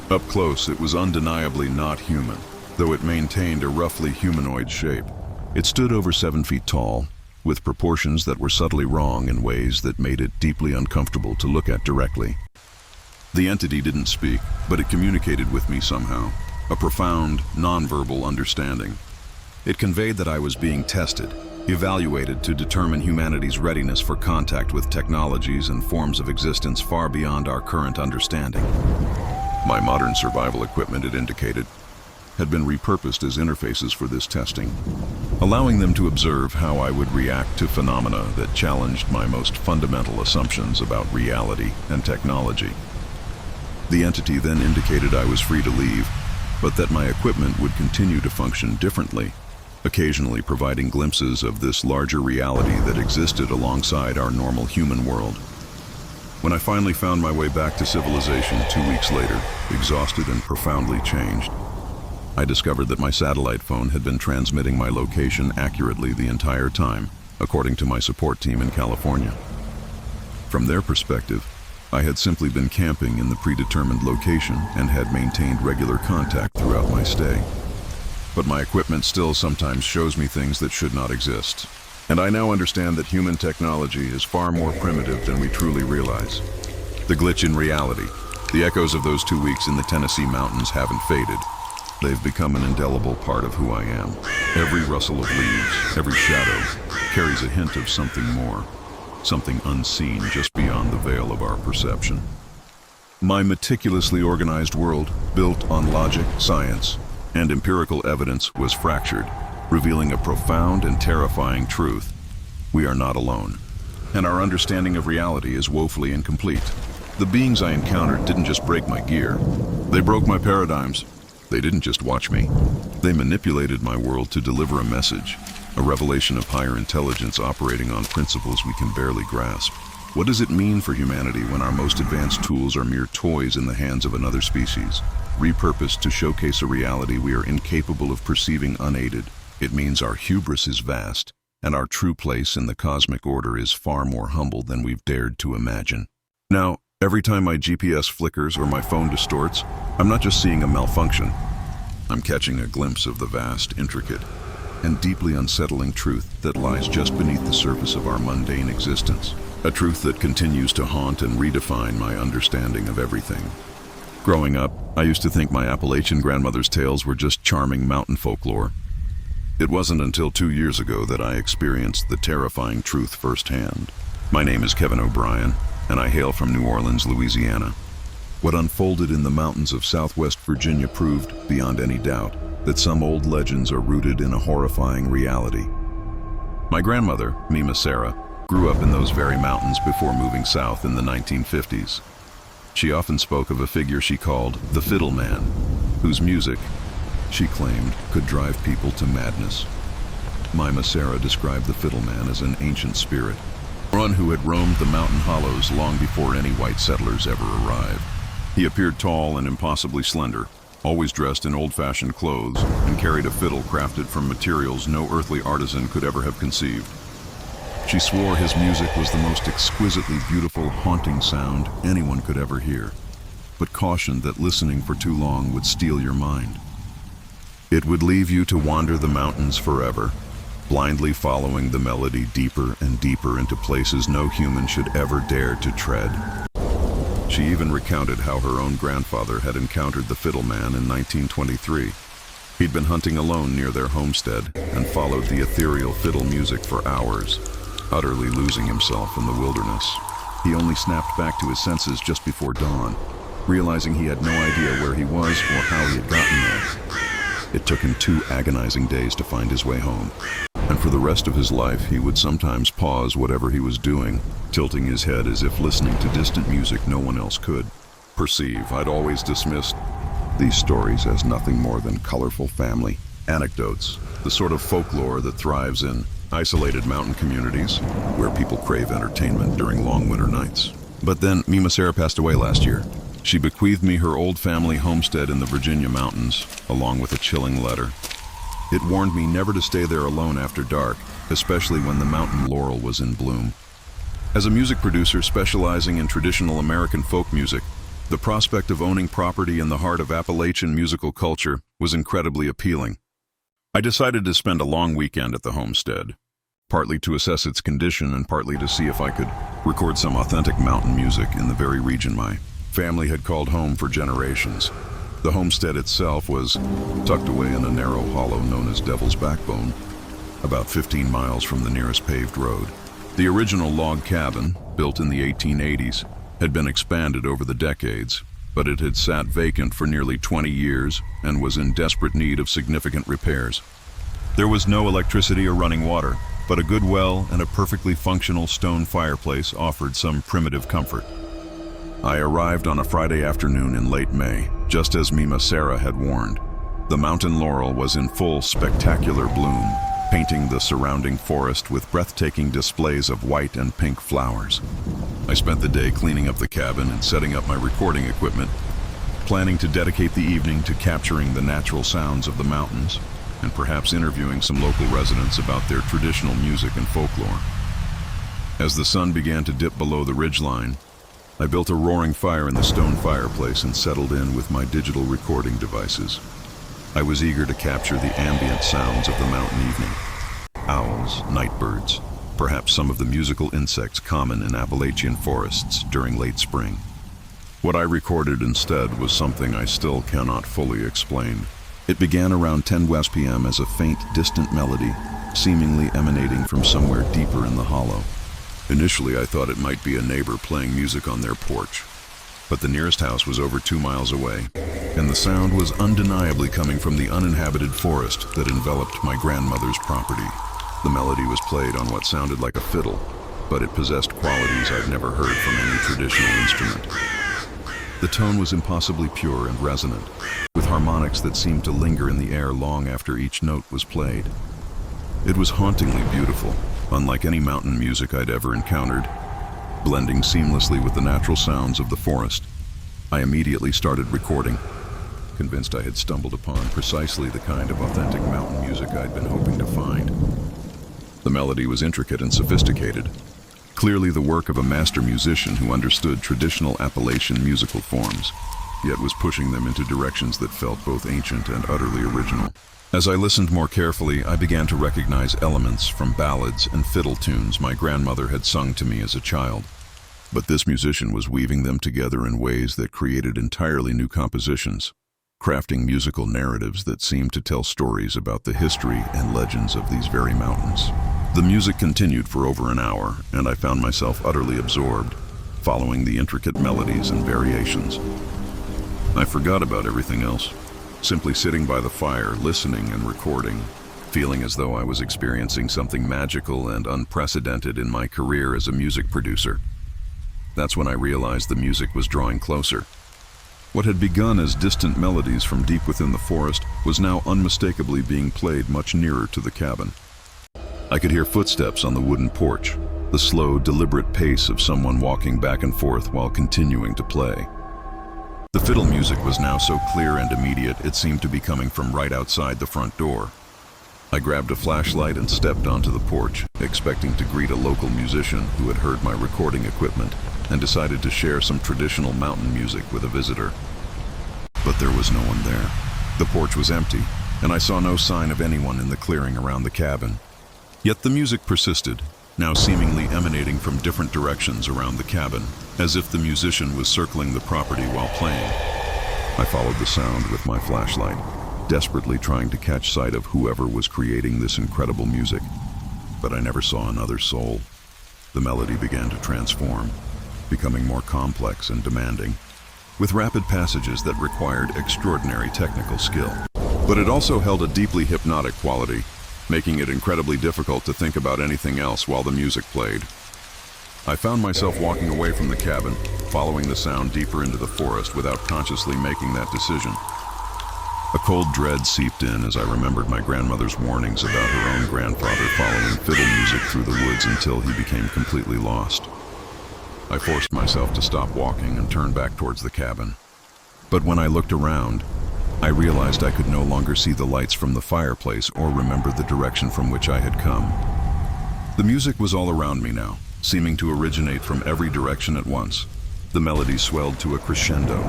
Up close, it was undeniably not human, though it maintained a roughly humanoid shape. It stood over 7 feet tall, with proportions that were subtly wrong in ways that made it deeply uncomfortable to look at directly. The entity didn't speak, but it communicated with me somehow. A profound, nonverbal understanding. It conveyed that I was being tested, evaluated to determine humanity's readiness for contact with technologies and forms of existence far beyond our current understanding. My modern survival equipment, it indicated, had been repurposed as interfaces for this testing, allowing them to observe how I would react to phenomena that challenged my most fundamental assumptions about reality and technology. The entity then indicated I was free to leave, but that my equipment would continue to function differently, occasionally providing glimpses of this larger reality that existed alongside our normal human world. When I finally found my way back to civilization 2 weeks later, exhausted and profoundly changed, I discovered that my satellite phone had been transmitting my location accurately the entire time, according to my support team in California. From their perspective, I had simply been camping in the predetermined location and had maintained regular contact throughout my stay. But my equipment still sometimes shows me things that should not exist. And I now understand that human technology is far more primitive than we truly realize. The glitch in reality, the echoes of those 2 weeks in the Tennessee mountains haven't faded. They've become an indelible part of who I am. Every rustle of leaves, every shadow, carries a hint of something more. Something unseen just beyond the veil of our perception. My meticulously organized world, built on logic, science, and empirical evidence, was fractured, revealing a profound and terrifying truth. We are not alone, and our understanding of reality is woefully incomplete. The beings I encountered didn't just break my gear. They broke my paradigms. They didn't just watch me. They manipulated my world to deliver a message. A revelation of higher intelligence operating on principles we can barely grasp. What does it mean for humanity when our most advanced tools are mere toys in the hands of another species, repurposed to showcase a reality we are incapable of perceiving unaided? It means our hubris is vast, and our true place in the cosmic order is far more humble than we've dared to imagine. Now, every time my GPS flickers or my phone distorts, I'm not just seeing a malfunction. I'm catching a glimpse of the vast, intricate, and deeply unsettling truth that lies just beneath the surface of our mundane existence. A truth that continues to haunt and redefine my understanding of everything. Growing up, I used to think my Appalachian grandmother's tales were just charming mountain folklore. It wasn't until 2 years ago that I experienced the terrifying truth firsthand. My name is Kevin O'Brien, and I hail from New Orleans, Louisiana. What unfolded in the mountains of Southwest Virginia proved, beyond any doubt, that some old legends are rooted in a horrifying reality. My grandmother, Mima Sarah, grew up in those very mountains before moving south in the 1950s. She often spoke of a figure she called the Fiddle Man, whose music, she claimed, could drive people to madness. Mima Sarah described the Fiddle Man as an ancient spirit, one who had roamed the mountain hollows long before any white settlers ever arrived. He appeared tall and impossibly slender, always dressed in old-fashioned clothes, and carried a fiddle crafted from materials no earthly artisan could ever have conceived. She swore his music was the most exquisitely beautiful, haunting sound anyone could ever hear, but cautioned that listening for too long would steal your mind. It would leave you to wander the mountains forever, blindly following the melody deeper and deeper into places no human should ever dare to tread. She even recounted how her own grandfather had encountered the Fiddle Man in 1923. He'd been hunting alone near their homestead and followed the ethereal fiddle music for hours, utterly losing himself in the wilderness. He only snapped back to his senses just before dawn, realizing he had no idea where he was or how he had gotten there. It took him 2 agonizing days to find his way home. And for the rest of his life, he would sometimes pause whatever he was doing, tilting his head as if listening to distant music no one else could perceive. I'd always dismissed these stories as nothing more than colorful family anecdotes, the sort of folklore that thrives in isolated mountain communities where people crave entertainment during long winter nights. But then Mima Sarah passed away last year. She bequeathed me her old family homestead in the Virginia mountains, along with a chilling letter. It warned me never to stay there alone after dark, especially when the mountain laurel was in bloom. As a music producer specializing in traditional American folk music, the prospect of owning property in the heart of Appalachian musical culture was incredibly appealing. I decided to spend a long weekend at the homestead, partly to assess its condition and partly to see if I could record some authentic mountain music in the very region my family had called home for generations. The homestead itself was tucked away in a narrow hollow known as Devil's Backbone, about 15 miles from the nearest paved road. The original log cabin, built in the 1880s, had been expanded over the decades, but it had sat vacant for nearly 20 years and was in desperate need of significant repairs. There was no electricity or running water, but a good well and a perfectly functional stone fireplace offered some primitive comfort. I arrived on a Friday afternoon in late May, just as Mima Sarah had warned. The mountain laurel was in full spectacular bloom, painting the surrounding forest with breathtaking displays of white and pink flowers. I spent the day cleaning up the cabin and setting up my recording equipment, planning to dedicate the evening to capturing the natural sounds of the mountains and perhaps interviewing some local residents about their traditional music and folklore. As the sun began to dip below the ridgeline, I built a roaring fire in the stone fireplace and settled in with my digital recording devices. I was eager to capture the ambient sounds of the mountain evening. Owls, nightbirds, perhaps some of the musical insects common in Appalachian forests during late spring. What I recorded instead was something I still cannot fully explain. It began around 10 West p.m. as a faint, distant melody, seemingly emanating from somewhere deeper in the hollow. Initially, I thought it might be a neighbor playing music on their porch, but the nearest house was over 2 miles away, and the sound was undeniably coming from the uninhabited forest that enveloped my grandmother's property. The melody was played on what sounded like a fiddle, but it possessed qualities I'd never heard from any traditional instrument. The tone was impossibly pure and resonant, with harmonics that seemed to linger in the air long after each note was played. It was hauntingly beautiful, unlike any mountain music I'd ever encountered, blending seamlessly with the natural sounds of the forest. I immediately started recording, convinced I had stumbled upon precisely the kind of authentic mountain music I'd been hoping to find. The melody was intricate and sophisticated, clearly the work of a master musician who understood traditional Appalachian musical forms, yet was pushing them into directions that felt both ancient and utterly original. As I listened more carefully, I began to recognize elements from ballads and fiddle tunes my grandmother had sung to me as a child. But this musician was weaving them together in ways that created entirely new compositions, crafting musical narratives that seemed to tell stories about the history and legends of these very mountains. The music continued for over an hour, and I found myself utterly absorbed, following the intricate melodies and variations. I forgot about everything else, simply sitting by the fire, listening and recording, feeling as though I was experiencing something magical and unprecedented in my career as a music producer. That's when I realized the music was drawing closer. What had begun as distant melodies from deep within the forest was now unmistakably being played much nearer to the cabin. I could hear footsteps on the wooden porch, the slow, deliberate pace of someone walking back and forth while continuing to play. The fiddle music was now so clear and immediate it seemed to be coming from right outside the front door. I grabbed a flashlight and stepped onto the porch, expecting to greet a local musician who had heard my recording equipment and decided to share some traditional mountain music with a visitor. But there was no one there. The porch was empty, and I saw no sign of anyone in the clearing around the cabin. Yet the music persisted, now seemingly emanating from different directions around the cabin, as if the musician was circling the property while playing. I followed the sound with my flashlight, desperately trying to catch sight of whoever was creating this incredible music. But I never saw another soul. The melody began to transform, becoming more complex and demanding. with rapid passages that required extraordinary technical skill. But it also held a deeply hypnotic quality, making it incredibly difficult to think about anything else while the music played. I found myself walking away from the cabin, following the sound deeper into the forest without consciously making that decision. A cold dread seeped in as I remembered my grandmother's warnings about her own grandfather following fiddle music through the woods until he became completely lost. I forced myself to stop walking and turn back towards the cabin. But when I looked around, I realized I could no longer see the lights from the fireplace or remember the direction from which I had come. The music was all around me now, seeming to originate from every direction at once. The melody swelled to a crescendo,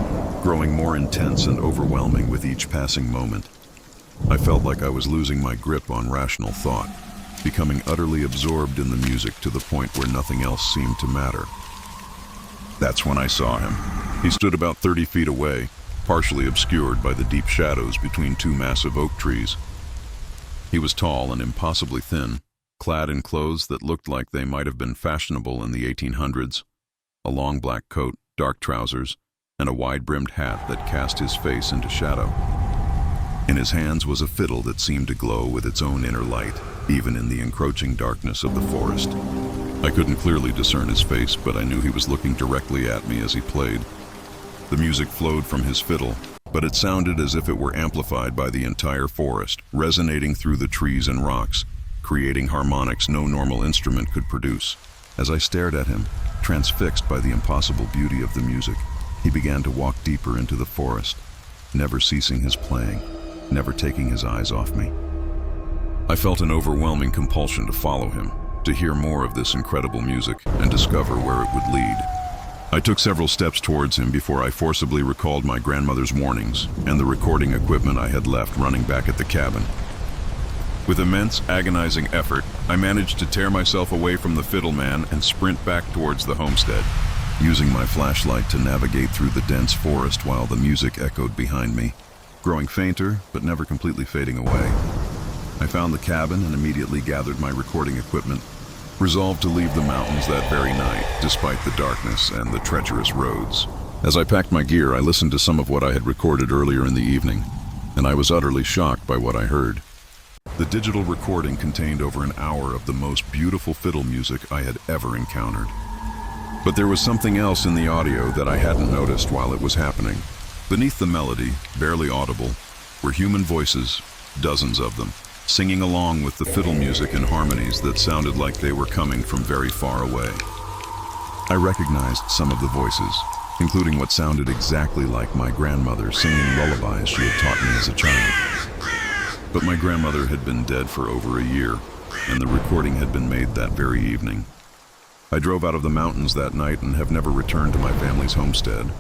growing more intense and overwhelming with each passing moment. I felt like I was losing my grip on rational thought, becoming utterly absorbed in the music to the point where nothing else seemed to matter. That's when I saw him. He stood about 30 feet away, partially obscured by the deep shadows between two massive oak trees. He was tall and impossibly thin, clad in clothes that looked like they might have been fashionable in the 1800s. A long black coat, dark trousers, and a wide-brimmed hat that cast his face into shadow. In his hands was a fiddle that seemed to glow with its own inner light, even in the encroaching darkness of the forest. I couldn't clearly discern his face, but I knew he was looking directly at me as he played. The music flowed from his fiddle, but it sounded as if it were amplified by the entire forest, resonating through the trees and rocks, creating harmonics no normal instrument could produce. As I stared at him, transfixed by the impossible beauty of the music, he began to walk deeper into the forest, never ceasing his playing, never taking his eyes off me. I felt an overwhelming compulsion to follow him, to hear more of this incredible music and discover where it would lead. I took several steps towards him before I forcibly recalled my grandmother's warnings and the recording equipment I had left running back at the cabin. With immense, agonizing effort, I managed to tear myself away from the fiddle man and sprint back towards the homestead, using my flashlight to navigate through the dense forest while the music echoed behind me, growing fainter but never completely fading away. I found the cabin and immediately gathered my recording equipment, resolved to leave the mountains that very night, despite the darkness and the treacherous roads. As I packed my gear, I listened to some of what I had recorded earlier in the evening, and I was utterly shocked by what I heard. The digital recording contained over an hour of the most beautiful fiddle music I had ever encountered. But there was something else in the audio that I hadn't noticed while it was happening. Beneath the melody, barely audible, were human voices, dozens of them, singing along with the fiddle music in harmonies that sounded like they were coming from very far away. I recognized some of the voices, including what sounded exactly like my grandmother singing lullabies she had taught me as a child. But my grandmother had been dead for over a year, and the recording had been made that very evening. I drove out of the mountains that night and have never returned to my family's homestead.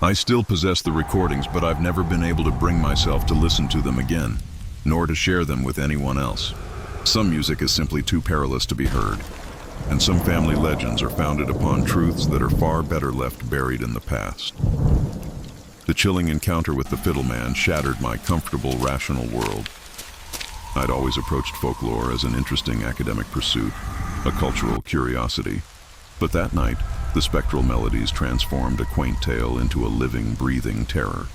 I still possess the recordings, but I've never been able to bring myself to listen to them again, nor to share them with anyone else. Some music is simply too perilous to be heard, and some family legends are founded upon truths that are far better left buried in the past. The chilling encounter with the fiddle man shattered my comfortable, rational world. I'd always approached folklore as an interesting academic pursuit, a cultural curiosity. But that night, the spectral melodies transformed a quaint tale into a living, breathing terror.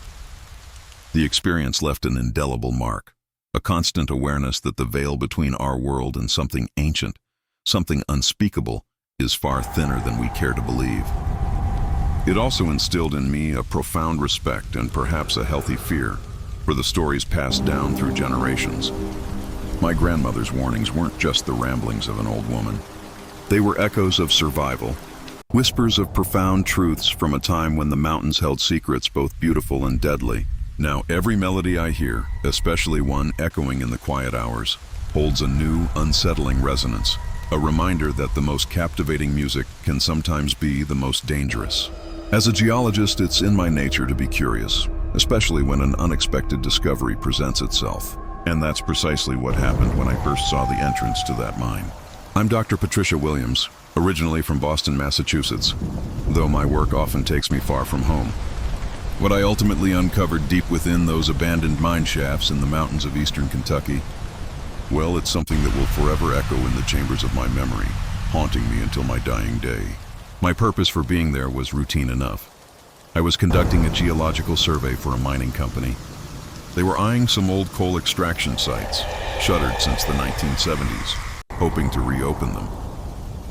The experience left an indelible mark, a constant awareness that the veil between our world and something ancient, something unspeakable, is far thinner than we care to believe. It also instilled in me a profound respect and perhaps a healthy fear for the stories passed down through generations. My grandmother's warnings weren't just the ramblings of an old woman. They were echoes of survival, whispers of profound truths from a time when the mountains held secrets both beautiful and deadly. Now every melody I hear, especially one echoing in the quiet hours, holds a new, unsettling resonance, a reminder that the most captivating music can sometimes be the most dangerous. As a geologist, it's in my nature to be curious, especially when an unexpected discovery presents itself. And that's precisely what happened when I first saw the entrance to that mine. I'm Dr. Patricia Williams, originally from Boston, Massachusetts, though my work often takes me far from home. What I ultimately uncovered deep within those abandoned mine shafts in the mountains of eastern Kentucky, well, it's something that will forever echo in the chambers of my memory, haunting me until my dying day. My purpose for being there was routine enough. I was conducting a geological survey for a mining company. They were eyeing some old coal extraction sites, shuttered since the 1970s, hoping to reopen them.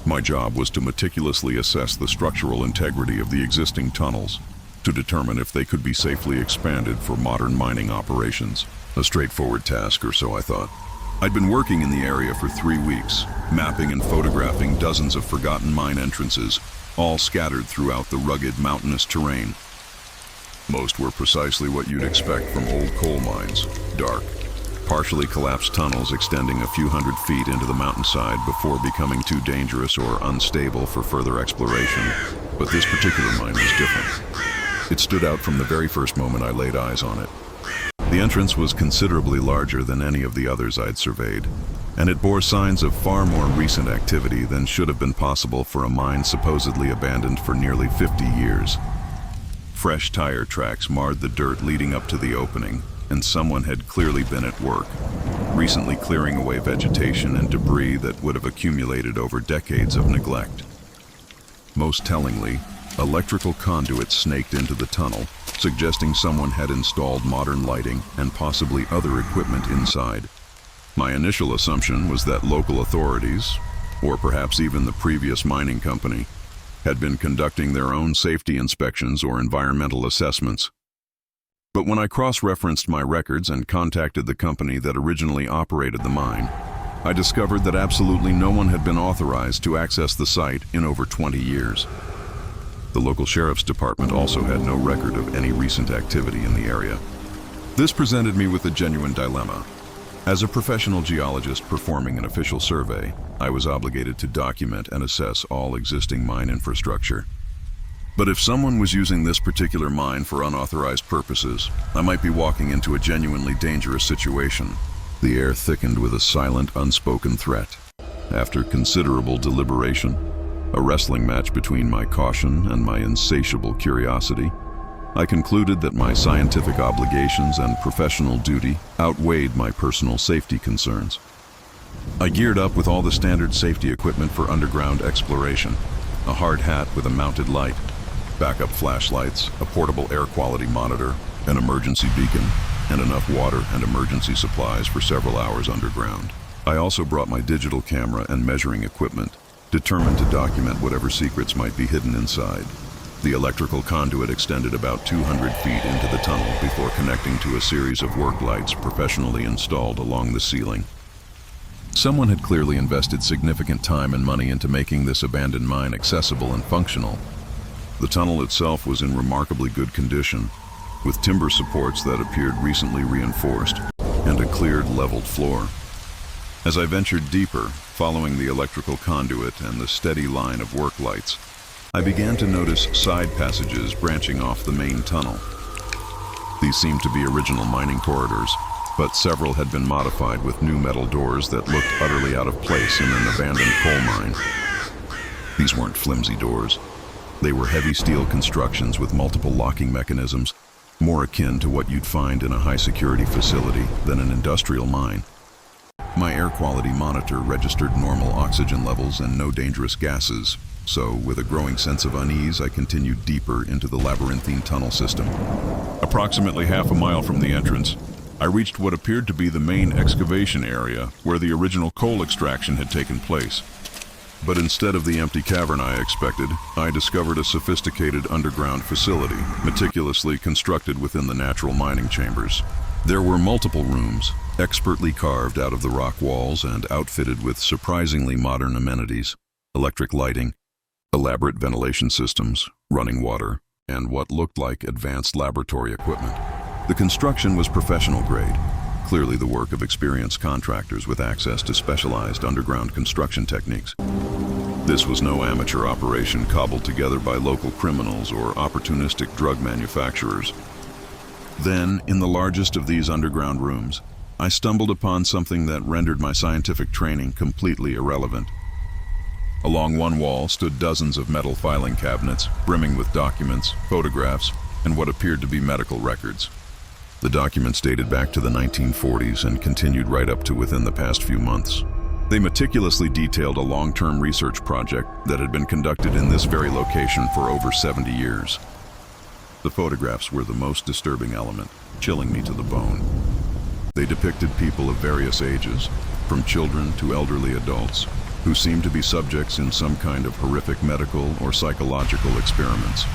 My job was to meticulously assess the structural integrity of the existing tunnels to determine if they could be safely expanded for modern mining operations. A straightforward task, or so I thought. I'd been working in the area for 3 weeks, mapping and photographing dozens of forgotten mine entrances, all scattered throughout the rugged mountainous terrain. Most were precisely what you'd expect from old coal mines: dark, partially collapsed tunnels extending a few hundred feet into the mountainside before becoming too dangerous or unstable for further exploration. But this particular mine was different. It stood out from the very first moment I laid eyes on it. The entrance was considerably larger than any of the others I'd surveyed, and it bore signs of far more recent activity than should have been possible for a mine supposedly abandoned for nearly 50 years. Fresh tire tracks marred the dirt leading up to the opening, and someone had clearly been at work, recently clearing away vegetation and debris that would have accumulated over decades of neglect. Most tellingly, electrical conduits snaked into the tunnel, suggesting someone had installed modern lighting and possibly other equipment inside. My initial assumption was that local authorities, or perhaps even the previous mining company, had been conducting their own safety inspections or environmental assessments. But when I cross-referenced my records and contacted the company that originally operated the mine, I discovered that absolutely no one had been authorized to access the site in over 20 years. The local sheriff's department also had no record of any recent activity in the area. This presented me with a genuine dilemma. As a professional geologist performing an official survey, I was obligated to document and assess all existing mine infrastructure. But if someone was using this particular mine for unauthorized purposes, I might be walking into a genuinely dangerous situation. The air thickened with a silent, unspoken threat. After considerable deliberation, a wrestling match between my caution and my insatiable curiosity, I concluded that my scientific obligations and professional duty outweighed my personal safety concerns. I geared up with all the standard safety equipment for underground exploration: a hard hat with a mounted light, backup flashlights, a portable air quality monitor, an emergency beacon, and enough water and emergency supplies for several hours underground. I also brought my digital camera and measuring equipment, determined to document whatever secrets might be hidden inside. The electrical conduit extended about 200 feet into the tunnel before connecting to a series of work lights professionally installed along the ceiling. Someone had clearly invested significant time and money into making this abandoned mine accessible and functional. The tunnel itself was in remarkably good condition, with timber supports that appeared recently reinforced and a cleared, leveled floor. As I ventured deeper, following the electrical conduit and the steady line of work lights, I began to notice side passages branching off the main tunnel. These seemed to be original mining corridors, but several had been modified with new metal doors that looked utterly out of place in an abandoned coal mine. These weren't flimsy doors. They were heavy steel constructions with multiple locking mechanisms, more akin to what you'd find in a high-security facility than an industrial mine. My air quality monitor registered normal oxygen levels and no dangerous gases, so with a growing sense of unease, I continued deeper into the labyrinthine tunnel system. Approximately half a mile from the entrance, I reached what appeared to be the main excavation area where the original coal extraction had taken place. But instead of the empty cavern I expected, I discovered a sophisticated underground facility, meticulously constructed within the natural mining chambers. There were multiple rooms, expertly carved out of the rock walls and outfitted with surprisingly modern amenities: electric lighting, elaborate ventilation systems, running water, and what looked like advanced laboratory equipment. The construction was professional grade, clearly the work of experienced contractors with access to specialized underground construction techniques. This was no amateur operation cobbled together by local criminals or opportunistic drug manufacturers. Then, in the largest of these underground rooms, I stumbled upon something that rendered my scientific training completely irrelevant. Along one wall stood dozens of metal filing cabinets, brimming with documents, photographs, and what appeared to be medical records. The documents dated back to the 1940s and continued right up to within the past few months. They meticulously detailed a long-term research project that had been conducted in this very location for over 70 years. The photographs were the most disturbing element, chilling me to the bone. They depicted people of various ages, from children to elderly adults, who seemed to be subjects in some kind of horrific medical or psychological experiments.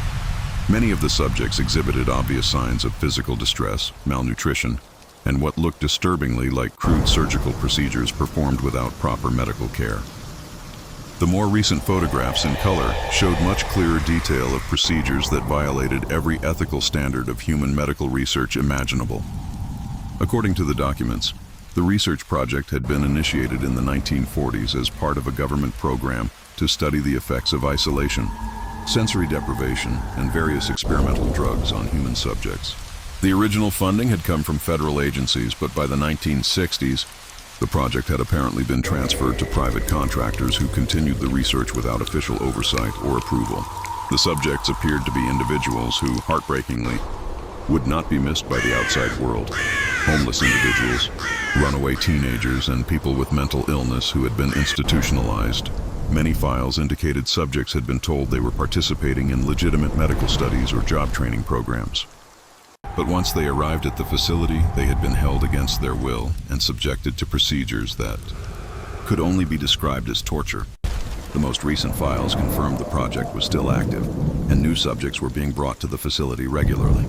Many of the subjects exhibited obvious signs of physical distress, malnutrition, and what looked disturbingly like crude surgical procedures performed without proper medical care. The more recent photographs in color showed much clearer detail of procedures that violated every ethical standard of human medical research imaginable. According to the documents, the research project had been initiated in the 1940s as part of a government program to study the effects of isolation, sensory deprivation, and various experimental drugs on human subjects. The original funding had come from federal agencies, but by the 1960s, the project had apparently been transferred to private contractors who continued the research without official oversight or approval. The subjects appeared to be individuals who, heartbreakingly, would not be missed by the outside world. Homeless individuals, runaway teenagers, and people with mental illness who had been institutionalized. Many files indicated subjects had been told they were participating in legitimate medical studies or job training programs. But once they arrived at the facility, they had been held against their will and subjected to procedures that could only be described as torture. The most recent files confirmed the project was still active, and new subjects were being brought to the facility regularly.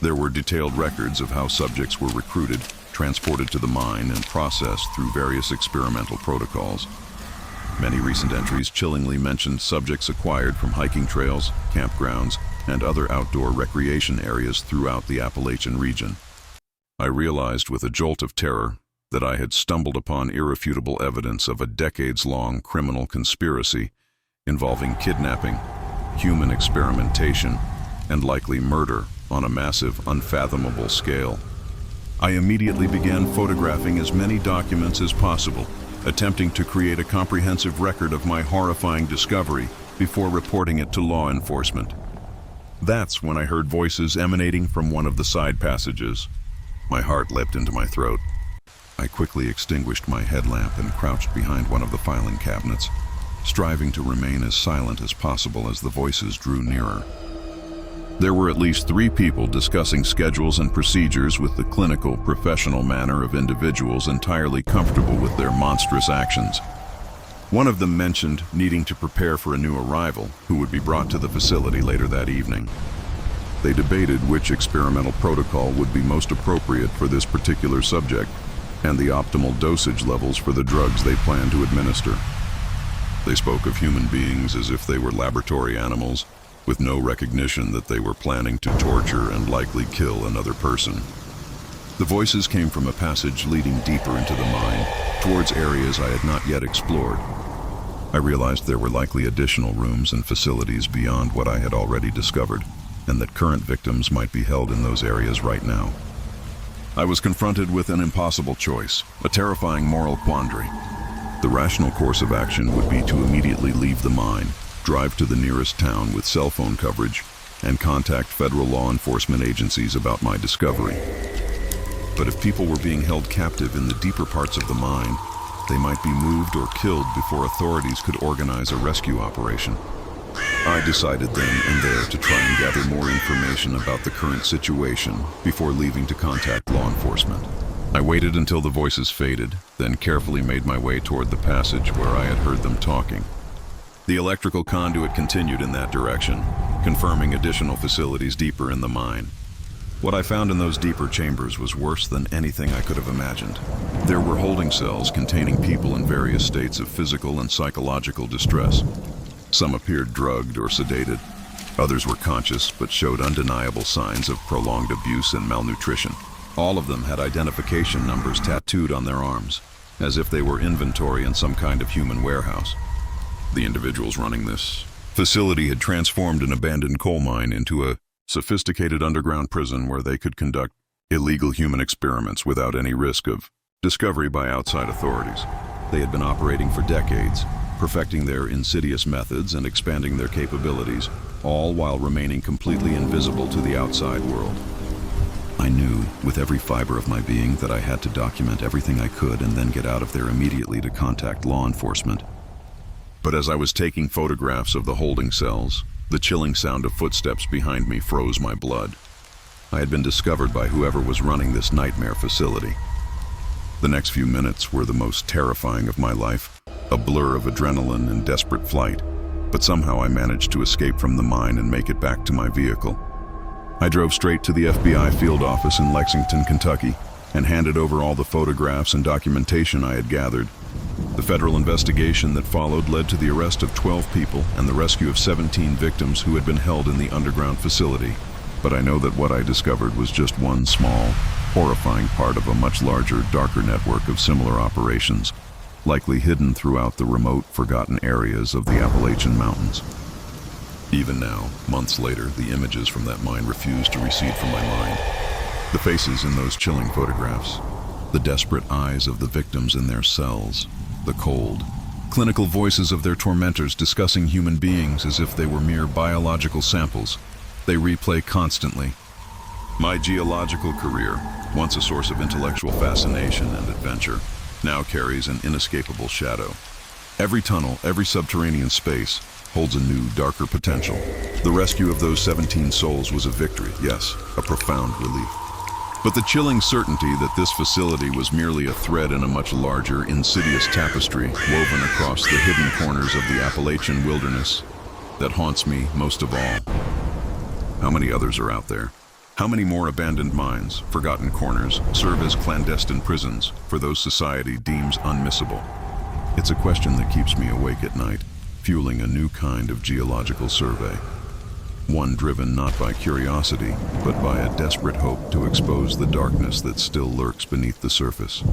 There were detailed records of how subjects were recruited, transported to the mine, and processed through various experimental protocols. Many recent entries chillingly mentioned subjects acquired from hiking trails, campgrounds, and other outdoor recreation areas throughout the Appalachian region. I realized with a jolt of terror that I had stumbled upon irrefutable evidence of a decades-long criminal conspiracy involving kidnapping, human experimentation, and likely murder on a massive, unfathomable scale. I immediately began photographing as many documents as possible, attempting to create a comprehensive record of my horrifying discovery before reporting it to law enforcement. That's when I heard voices emanating from one of the side passages. My heart leapt into my throat. I quickly extinguished my headlamp and crouched behind one of the filing cabinets, striving to remain as silent as possible as the voices drew nearer. There were at least 3 people discussing schedules and procedures with the clinical, professional manner of individuals entirely comfortable with their monstrous actions. One of them mentioned needing to prepare for a new arrival who would be brought to the facility later that evening. They debated which experimental protocol would be most appropriate for this particular subject and the optimal dosage levels for the drugs they planned to administer. They spoke of human beings as if they were laboratory animals, with no recognition that they were planning to torture and likely kill another person. The voices came from a passage leading deeper into the mine, towards areas I had not yet explored. I realized there were likely additional rooms and facilities beyond what I had already discovered, and that current victims might be held in those areas right now. I was confronted with an impossible choice, a terrifying moral quandary. The rational course of action would be to immediately leave the mine, drive to the nearest town with cell phone coverage, and contact federal law enforcement agencies about my discovery. But if people were being held captive in the deeper parts of the mine, they might be moved or killed before authorities could organize a rescue operation. I decided then and there to try and gather more information about the current situation before leaving to contact law enforcement. I waited until the voices faded, then carefully made my way toward the passage where I had heard them talking. The electrical conduit continued in that direction, confirming additional facilities deeper in the mine. What I found in those deeper chambers was worse than anything I could have imagined. There were holding cells containing people in various states of physical and psychological distress. Some appeared drugged or sedated. Others were conscious but showed undeniable signs of prolonged abuse and malnutrition. All of them had identification numbers tattooed on their arms, as if they were inventory in some kind of human warehouse. The individuals running this facility had transformed an abandoned coal mine into a sophisticated underground prison where they could conduct illegal human experiments without any risk of discovery by outside authorities. They had been operating for decades, perfecting their insidious methods and expanding their capabilities, all while remaining completely invisible to the outside world. I knew, with every fiber of my being, that I had to document everything I could and then get out of there immediately to contact law enforcement. But as I was taking photographs of the holding cells, The chilling sound of footsteps behind me froze my blood. I had been discovered by whoever was running this nightmare facility. The next few minutes were the most terrifying of my life, a blur of adrenaline and desperate flight, but somehow I managed to escape from the mine and make it back to my vehicle. I drove straight to the FBI field office in Lexington, Kentucky, and handed over all the photographs and documentation I had gathered. The federal investigation that followed led to the arrest of 12 people and the rescue of 17 victims who had been held in the underground facility. But I know that what I discovered was just one small, horrifying part of a much larger, darker network of similar operations, likely hidden throughout the remote, forgotten areas of the Appalachian Mountains. Even now, months later, the images from that mine refuse to recede from my mind. The faces in those chilling photographs, the desperate eyes of the victims in their cells, the cold, clinical voices of their tormentors discussing human beings as if they were mere biological samples. They replay constantly. My geological career, once a source of intellectual fascination and adventure, now carries an inescapable shadow. Every tunnel, every subterranean space, holds a new, darker potential. The rescue of those 17 souls was a victory, yes, a profound relief. But the chilling certainty that this facility was merely a thread in a much larger, insidious tapestry woven across the hidden corners of the Appalachian wilderness that haunts me most of all. How many others are out there? How many more abandoned mines, forgotten corners, serve as clandestine prisons for those society deems unmissable? It's a question that keeps me awake at night, fueling a new kind of geological survey. One driven not by curiosity, but by a desperate hope to expose the darkness that still lurks beneath the surface.